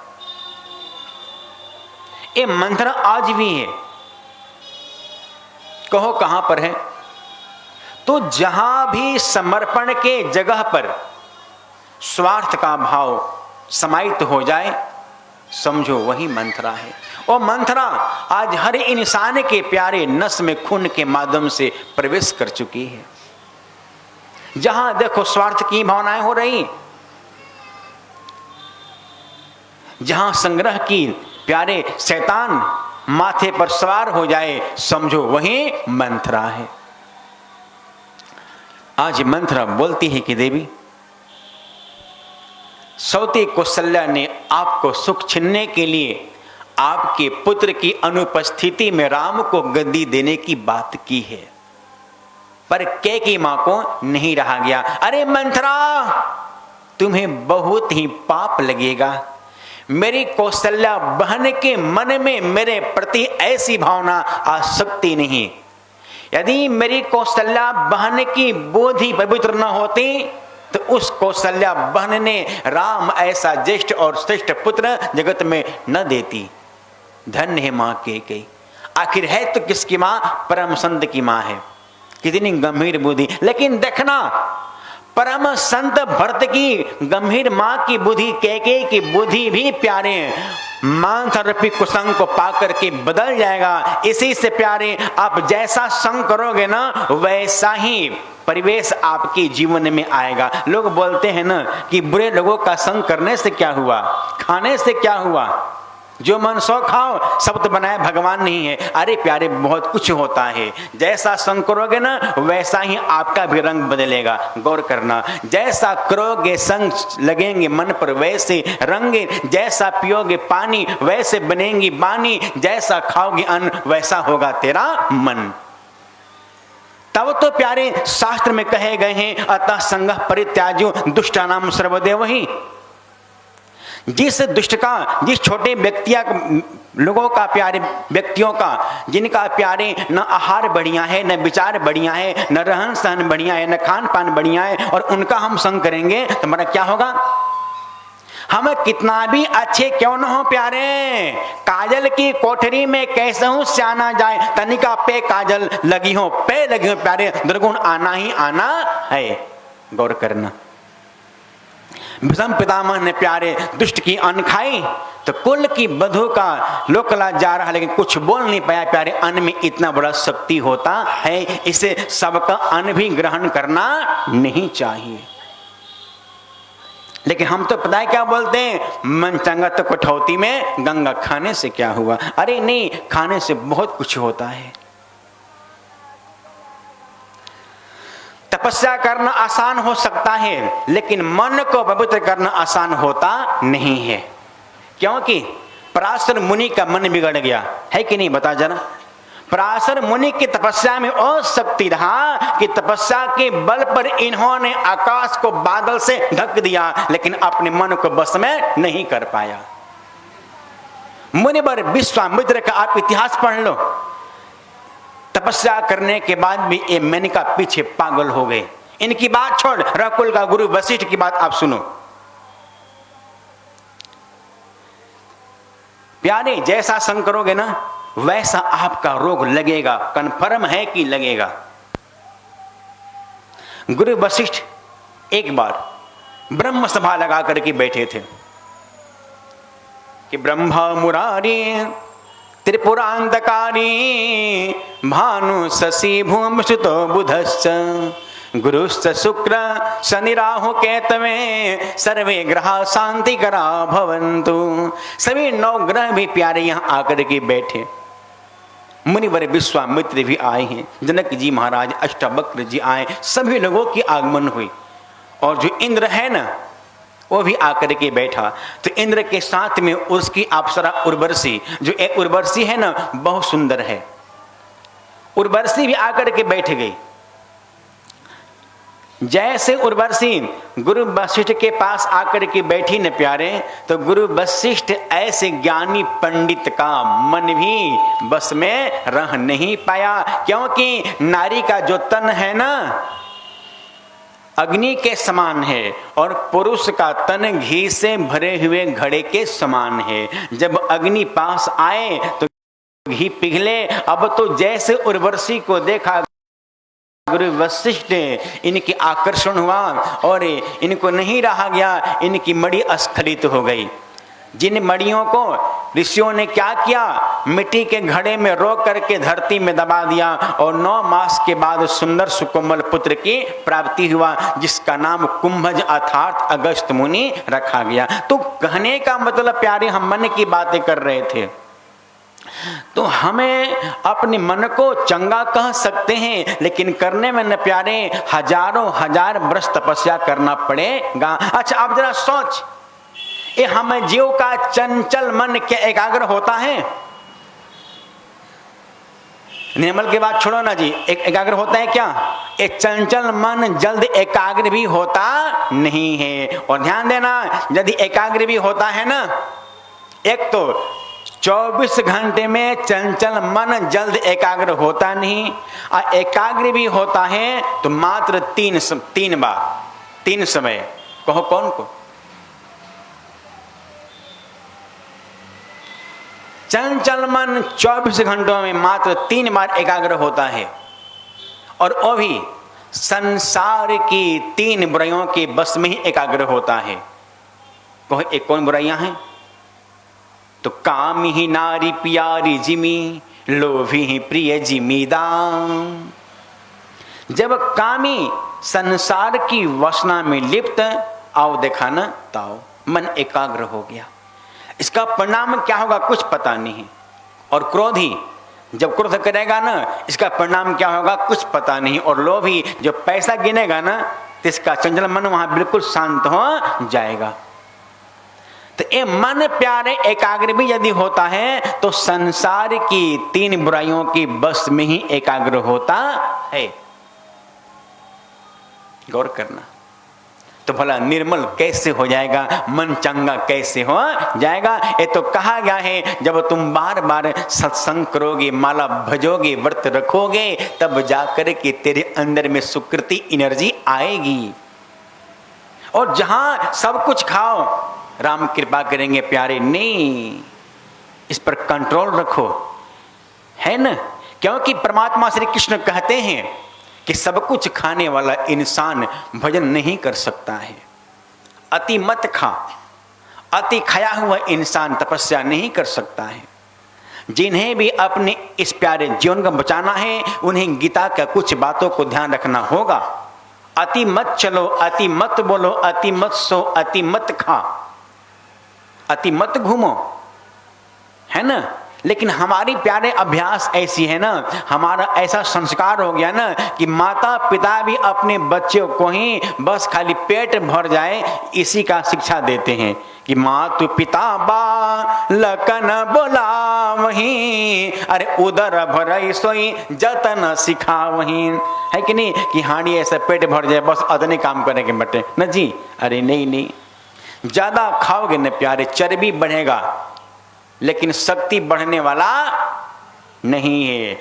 ये मंथरा आज भी है। कहो कहां पर है? तो जहां भी समर्पण के जगह पर स्वार्थ का भाव समाहित हो जाए, समझो वही मंथरा है। और मंथरा आज हर इंसान के प्यारे नस में खून के माध्यम से प्रवेश कर चुकी है। जहां देखो स्वार्थ की भावनाएं हो रही, जहां संग्रह की प्यारे शैतान माथे पर सवार हो जाए, समझो वही मंथरा है। आज मंथरा बोलती है कि देवी सौती कौशल्या ने आपको सुख छीनने के लिए आपके पुत्र की अनुपस्थिति में राम को गद्दी देने की बात की है, पर कैकेयी मां को नहीं रहा गया। अरे मंथरा तुम्हें बहुत ही पाप लगेगा, मेरी कौशल्या बहन के मन में मेरे प्रति ऐसी भावना आ सकती नहीं। यदि मेरी कौशल्या बहन की बुद्धि पवित्र न होती तो उस कौशल्या बहन ने राम ऐसा ज्येष्ठ और श्रेष्ठ पुत्र जगत में न देती। धन्य है मां कैकेयी। आखिर है तो किसकी मां? परम संत की मां है। कितनी गंभीर बुद्धि। लेकिन देखना, परम संत भरत की गंभीर मां की बुद्धि, कैकेयी की बुद्धि भी प्यारे मांथरूपी कुसंग को पाकर के बदल जाएगा। इसी से प्यारे, आप जैसा संग करोगे ना वैसा ही परिवेश आपके जीवन में आएगा। लोग बोलते हैं ना कि बुरे लोगों का संग करने से क्या हुआ, खाने से क्या हुआ, जो मन सो खाओ, सब तो बनाए भगवान नहीं है। अरे प्यारे, बहुत कुछ होता है। जैसा संग करोगे ना वैसा ही आपका भी रंग बदलेगा। गौर करना, जैसा करोगे संग लगेंगे मन पर वैसे रंगे, जैसा पियोगे पानी वैसे बनेंगी बानी, जैसा खाओगे अन्न वैसा होगा तेरा मन। तब तो प्यारे शास्त्र में कहे गए हैं, अतः संगः परित्याज्यो दुष्टानाम सर्वदेवहि। जिस दुष्ट का, जिस छोटे लोगों का, प्यारे व्यक्तियों का, जिनका प्यारे न आहार बढ़िया है, न विचार बढ़िया है, न रहन सहन बढ़िया है, न खान पान बढ़िया है, और उनका हम संग करेंगे तो हमारा क्या होगा? हम कितना भी अच्छे क्यों न हो प्यारे, काजल की कोठरी में कैसे हूं स्याना जाए, तनिका पे काजल लगी हो, पे लगी हो प्यारे, दुर्गुण आना ही आना है। गौर करना, भीष्म पितामह ने प्यारे दुष्ट की अन्न खाई तो कुल की बधू का लोकला जा रहा, लेकिन कुछ बोल नहीं पाया। प्यारे, अन्न में इतना बड़ा शक्ति होता है, इसे सबका अन्न भी ग्रहण करना नहीं चाहिए। लेकिन हम तो पता है क्या बोलते हैं, मन चंगा तो कठौती में गंगा, खाने से क्या हुआ? अरे नहीं, खाने से बहुत कुछ होता है। तपस्या करना आसान हो सकता है, लेकिन मन को पवित्र करना आसान होता नहीं है। क्योंकि पराशर मुनि का मन बिगड़ गया है कि नहीं, बता जरा। पराशर मुनि की तपस्या में और शक्ति रहा कि तपस्या के बल पर इन्होंने आकाश को बादल से ढक दिया, लेकिन अपने मन को बस में नहीं कर पाया। मुनिवर विश्वामित्र का आप इतिहास पढ़ लो, तपस्या करने के बाद भी ये मेनका पीछे पागल हो गए। इनकी बात छोड़, रकुल का गुरु वशिष्ठ की बात आप सुनो। प्यारे, जैसा संग करोगे ना वैसा आपका रोग लगेगा, कन्फर्म है कि लगेगा। गुरु वशिष्ठ एक बार ब्रह्म सभा लगा करके बैठे थे कि ब्रह्मा मुरारी त्रिपुरांतकारी भानु शशि भूम सुतो बुधश्च गुरुश्च शुक्र शनि राहु केतवे सर्वे ग्रह शांति करा भवन्तु। सभी 9 ग्रह भी प्यारे यहाँ आकर के बैठे। मुनिवर विश्वामित्र भी आए हैं, जनक जी महाराज, अष्टावक्र जी आए, सभी लोगों की आगमन हुई। और जो इंद्र है ना वो भी आकर के बैठा। तो इंद्र के साथ में उसकी अप्सरा उर्वशी, जो एक उर्वशी है ना बहुत सुंदर है, उर्वशी भी आकर के बैठ गई। जैसे उर्वशी गुरु वशिष्ठ के पास आकर के बैठी न प्यारे, तो गुरु वशिष्ठ ऐसे ज्ञानी पंडित का मन भी बस में रह नहीं पाया। क्योंकि नारी का जो तन है ना अग्नि के समान है और पुरुष का तन घी से भरे हुए घड़े के समान है। जब अग्नि पास आए तो घी पिघले। अब तो जैसे उर्वशी को देखा गुरु वशिष्ठ, इनकी आकर्षण हुआ और इनको नहीं रहा गया, इनकी मणि स्खलित हो गई। जिन मणियों को ऋषियों ने क्या किया, मिट्टी के घड़े में रोक करके धरती में दबा दिया और 9 मास के बाद सुंदर सुकोमल पुत्र की प्राप्ति हुआ, जिसका नाम कुंभज अर्थात अगस्त मुनि रखा गया। तो कहने का मतलब प्यारे, हम मन की बातें कर रहे थे, तो हमें अपने मन को चंगा कह सकते हैं, लेकिन करने में न प्यारे हजारों हजार वर्ष तपस्या करना पड़ेगा। अच्छा आप जरा सोच, ये हमें जीव का चंचल मन क्या एकाग्र होता है? निर्मल की बात छोड़ो ना जी, एक एकाग्र होता है क्या? एक चंचल मन जल्द एकाग्र भी होता नहीं है। और ध्यान देना, यदि एकाग्र भी होता है ना, एक तो 24 घंटे में चंचल मन जल्द एकाग्र होता नहीं, और एकाग्र भी होता है तो मात्र तीन बार, 3 समय। कहो कौन को? चंचल मन 24 घंटों में मात्र 3 बार एकाग्र होता है, और वो भी संसार की 3 बुराइयों के बस में ही एकाग्र होता है। कहो एक कौन बुराइयां हैं? तो काम ही नारी प्यारी जिमी, लोभी ही प्रिय जिमीदाम। जब कामी संसार की वासना में लिप्त, आओ देखा ना ताओ, मन एकाग्र हो गया। इसका परिणाम क्या होगा कुछ पता नहीं। और क्रोधी जब क्रोध करेगा ना, इसका परिणाम क्या होगा कुछ पता नहीं। और लोभी जो पैसा गिनेगा ना, तो इसका चंचल मन वहां बिल्कुल शांत हो जाएगा। तो ये मन प्यारे एकाग्र भी यदि होता है तो संसार की 3 बुराइयों की बस में ही एकाग्र होता है। गौर करना। तो भला निर्मल कैसे हो जाएगा, मन चंगा कैसे हो जाएगा? ये तो कहा गया है जब तुम बार बार सत्संग करोगे, माला भजोगे, व्रत रखोगे, तब जाकर के तेरे अंदर में सुकृति एनर्जी आएगी। और जहां सब कुछ खाओ, राम कृपा करेंगे प्यारे, नहीं, इस पर कंट्रोल रखो, है ना। क्योंकि परमात्मा श्री कृष्ण कहते हैं कि सब कुछ खाने वाला इंसान भजन नहीं कर सकता है। अति मत खा, अति खाया हुआ इंसान तपस्या नहीं कर सकता है। जिन्हें भी अपने इस प्यारे जीवन को बचाना है, उन्हें गीता का कुछ बातों को ध्यान रखना होगा। अति मत चलो, अति मत बोलो, अति मत सो, अति मत खा, अति मत घूमो, है ना। लेकिन हमारी प्यारे अभ्यास ऐसी है ना, हमारा ऐसा संस्कार हो गया ना कि माता पिता भी अपने बच्चों को ही बस खाली पेट भर जाए इसी का शिक्षा देते हैं कि मातु पिता बालकन बोला वहीं, अरे उदर भरई सोई जतन सिखा वहीं, है कि नहीं। कि हांडी ऐसा पेट भर जाए बस अदने काम करेंगे बटे न जी। अरे नहीं नहीं, ज्यादा खाओगे न प्यारे चर्बी बढ़ेगा, लेकिन शक्ति बढ़ने वाला नहीं है।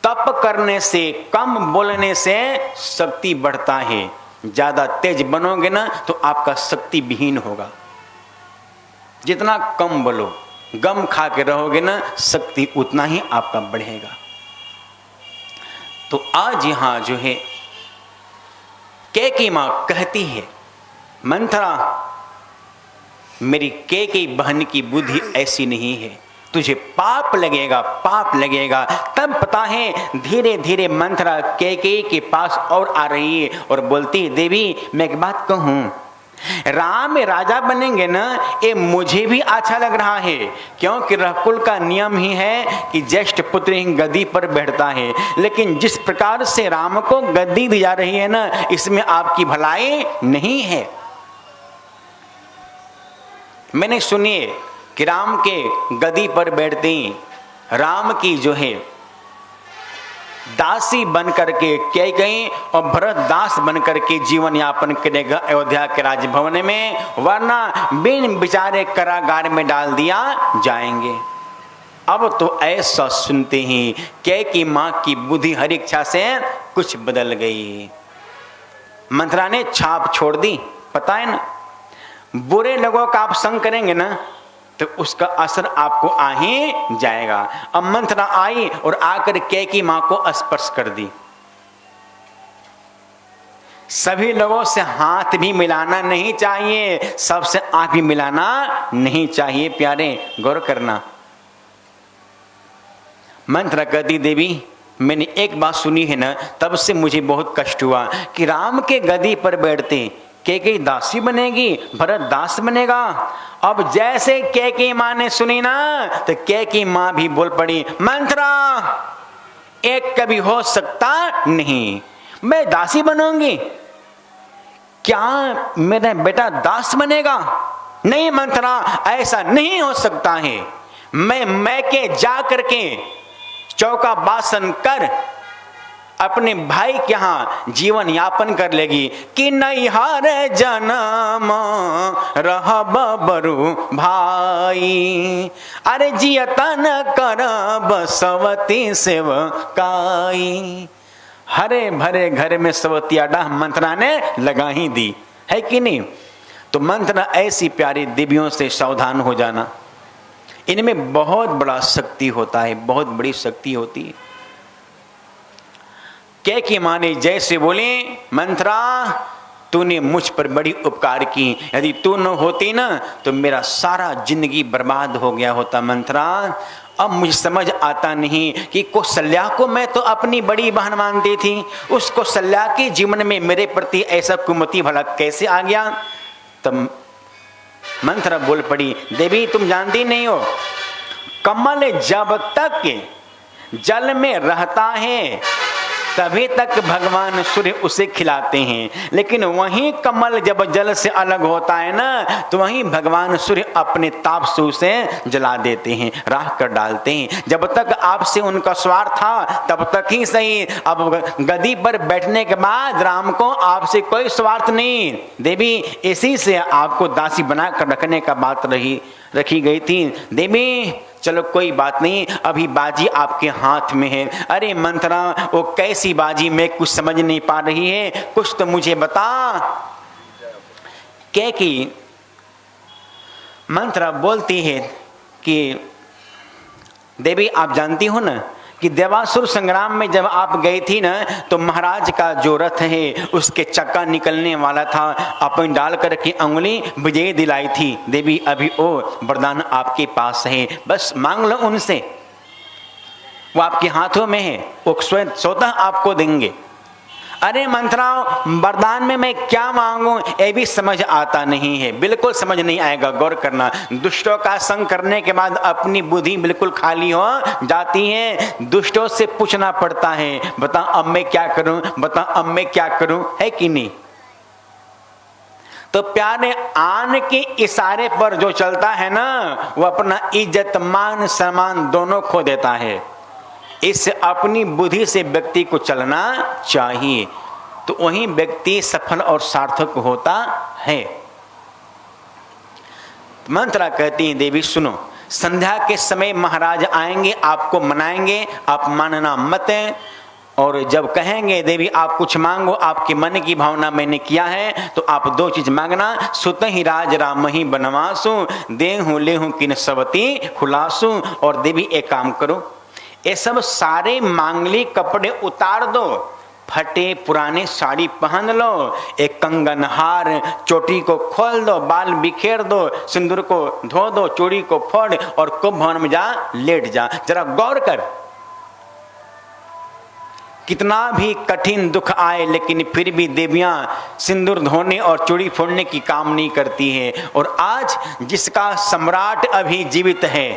तप करने से, कम बोलने से शक्ति बढ़ता है। ज्यादा तेज बनोगे ना तो आपका शक्ति विहीन होगा। जितना कम बोलो, गम खा के रहोगे ना, शक्ति उतना ही आपका बढ़ेगा। तो आज यहां जो है कैकेयी मां कहती है, मंथरा मेरी कैकेयी बहन की बुद्धि ऐसी नहीं है, तुझे पाप लगेगा, पाप लगेगा। तब पता है धीरे धीरे मंथरा कैकेयी के पास और आ रही है और बोलती है, देवी मैं एक बात कहूं, राम राजा बनेंगे ना, ये मुझे भी अच्छा लग रहा है, क्योंकि रघुकुल का नियम ही है कि ज्येष्ठ पुत्र ही गद्दी पर बैठता है। लेकिन जिस प्रकार से राम को गद्दी दी जा रही है ना, इसमें आपकी भलाई नहीं है। मैंने सुनिए कि राम के गद्दी पर बैठते राम की जो है दासी बन करके कैकेयी और भरत दास बन करके जीवन यापन करेगा अयोध्या के राजभवन में, वरना बिन बिचारे कारागार में डाल दिया जाएंगे। अब तो ऐसा सुनते ही कैकेयी मां की बुद्धि हर इच्छा से कुछ बदल गई। मंथरा ने छाप छोड़ दी। पता है ना, बुरे लोगों का आप संग करेंगे ना तो उसका असर आपको आ ही जाएगा। अब मंथरा आई और आकर कैकेयी मां को स्पर्श कर दी। सभी लोगों से हाथ भी मिलाना नहीं चाहिए, सबसे आंख भी मिलाना नहीं चाहिए प्यारे, गौर करना। मंथरा कहती, देवी मैंने एक बात सुनी है ना, तब से मुझे बहुत कष्ट हुआ कि राम के गद्दी पर बैठते कैकेयी दासी बनेगी, भरत दास बनेगा। अब जैसे कैकेयी मां ने सुनी ना तो कैकेयी मां भी बोल पड़ी, मंथरा एक कभी हो सकता नहीं, मैं दासी बनूंगी, क्या मेरा बेटा दास बनेगा? नहीं मंथरा, ऐसा नहीं हो सकता है। मैं मैके जा करके चौका बासन कर अपने भाई के यहाँ जीवन यापन कर लेगी कि नैहर जन्म रह बबरू भाई, अरे जियतन करब सवती सेवकाई। हरे भरे घर में सवतिया डाह मंत्रा ने लगा ही दी है कि नहीं। तो मंत्रा ऐसी प्यारी देवियों से सावधान हो जाना, इनमें बहुत बड़ा शक्ति होता है, बहुत बड़ी शक्ति होती है। क्या कि माने जैसे बोले मंत्रा तूने मुझ पर बड़ी उपकार की, यदि तू न होती ना तो मेरा सारा जिंदगी बर्बाद हो गया होता मंत्रा। अब मुझे समझ आता नहीं कि कौशल्या को मैं तो अपनी बड़ी बहन मानती थी, उस कौशल्या के जीवन में मेरे प्रति ऐसा कुमति भला कैसे आ गया। तब मंत्रा बोल पड़ी, देवी तुम जानती नहीं हो, कमल जब तक जल में रहता है तभी तक भगवान सूर्य उसे खिलाते हैं, लेकिन वहीं कमल जब जल से अलग होता है ना तो वहीं भगवान सूर्य अपने ताप से उसे जला देते हैं, राख कर डालते हैं। जब तक आपसे उनका स्वार्थ था तब तक ही सही, अब गद्दी पर बैठने के बाद राम को आपसे कोई स्वार्थ नहीं। देवी इसी से आपको दासी बना कर रखने का बात रखी गई थी। देवी चलो कोई बात नहीं, अभी बाजी आपके हाथ में है। अरे मंत्रा वो कैसी बाजी, मैं कुछ समझ नहीं पा रही है, कुछ तो मुझे बता। क्या कि मंत्रा बोलती है कि देवी आप जानती हो ना कि देवासुर संग्राम में जब आप गई थी ना तो महाराज का जो रथ है उसके चक्का निकलने वाला था, अपन डाल कर के उंगली विजय दिलाई थी। देवी अभी वो वरदान आपके पास है, बस मांग लो उनसे, वो आपके हाथों में है, वो स्वतः आपको देंगे। अरे मंत्रा वरदान में मैं क्या मांगूं ये भी समझ आता नहीं है, बिल्कुल समझ नहीं आएगा। गौर करना, दुष्टों का संग करने के बाद अपनी बुद्धि बिल्कुल खाली हो जाती है, दुष्टों से पूछना पड़ता है, बता अब मैं क्या करूं, बता अब मैं क्या करूं, है कि नहीं। तो प्यारे आन के इशारे पर जो चलता है ना वो अपना इज्जत मान सम्मान दोनों खो देता है। इससे अपनी बुद्धि से व्यक्ति को चलना चाहिए, तो वही व्यक्ति सफल और सार्थक होता है। मंत्रा कहती है देवी सुनो, संध्या के समय महाराज आएंगे, आपको मनाएंगे, आप मानना मत। और जब कहेंगे देवी आप कुछ मांगो, आपके मन की भावना मैंने किया है, तो आप दो चीज मांगना, सुत ही राज राम ही बनवासु, देहु लेहु किन सवती खुलासु। और देवी एक काम करो, ये सब सारे मांगलिक कपड़े उतार दो, फटे पुराने साड़ी पहन लो, एक कंगन हार चोटी को खोल दो, बाल बिखेर दो, सिंदूर को धो दो, चूड़ी को फोड़ और कुंभ भवन में जा लेट जा। जरा गौर कर, कितना भी कठिन दुख आए लेकिन फिर भी देवियां सिंदूर धोने और चूड़ी फोड़ने की काम नहीं करती है। और आज जिसका सम्राट अभी जीवित है,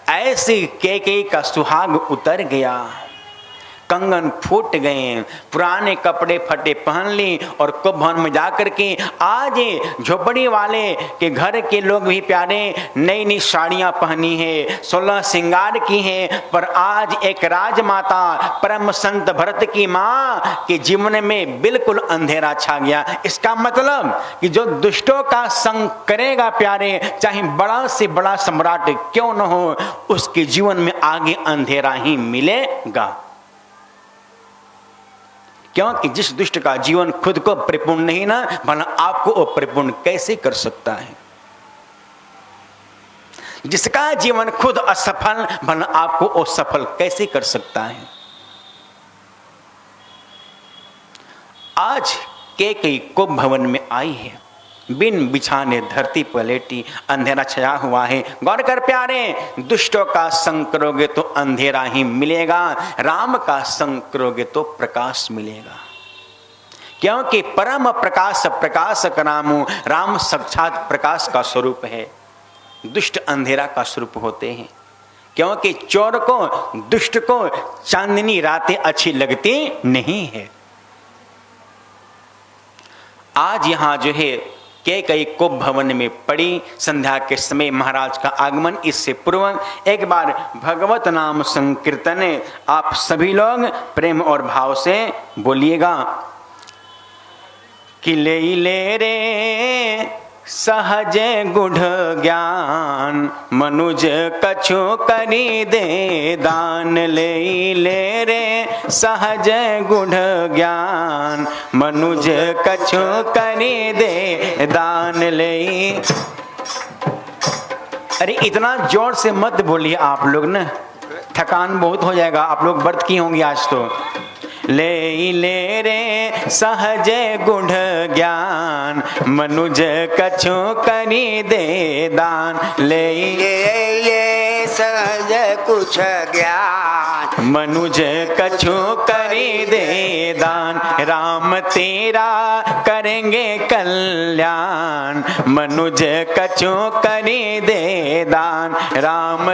ऐसे कैकेयी का सुहाग उतर गया, कंगन फूट गए, पुराने कपड़े फटे पहन ली और कुंभवन में जाकर के आज झोपड़ी वाले के घर के लोग भी प्यारे नई नई साड़ियां पहनी है, 16 श्रृंगार की है, पर आज एक राजमाता परम संत भरत की माँ के जीवन में बिल्कुल अंधेरा छा गया। इसका मतलब कि जो दुष्टों का संग करेगा प्यारे, चाहे बड़ा से बड़ा सम्राट क्यों न हो, उसके जीवन में आगे अंधेरा ही मिलेगा। क्योंकि जिस दुष्ट का जीवन खुद को परिपूर्ण नहीं ना, भला आपको वो परिपूर्ण कैसे कर सकता है। जिसका जीवन खुद असफल, भला आपको वो सफल कैसे कर सकता है। आज कैकेयी कुंभ भवन में आई है, बिन बिछाने धरती पर लेटी, अंधेरा छाया हुआ है। गौर कर प्यारे, दुष्टों का संग करोगे तो अंधेरा ही मिलेगा, राम का संग करोगे तो प्रकाश मिलेगा। क्योंकि परम प्रकाश प्रकाशक रामु, राम साक्षात प्रकाश का स्वरूप है, दुष्ट अंधेरा का स्वरूप होते हैं। क्योंकि चोर को, दुष्ट को चांदनी रातें अच्छी लगती नहीं है। आज यहां जो है कैकेयी को भवन में पड़ी। संध्या के समय महाराज का आगमन। इससे पूर्व एक बार भगवत नाम संकीर्तन आप सभी लोग प्रेम और भाव से बोलिएगा कि ले रे सहज गुढ़ ज्ञान मनुज कछु करी दे दान। ले रे सहज गुढ़ ज्ञान मनुज कछु करी दे दान ले। अरे इतना जोर से मत बोलिए आप लोग ना, थकान बहुत हो जाएगा। आप लोग व्रत की होंगी आज तो। ले रे सहज गुढ़ ज्ञान मनुज कछु करी दे दान। ले सहज कुछ ज्ञान मनुज कछु करी दे दान। राम तेरा करेंगे कल्याण मनुज कछु करी दे दान। राम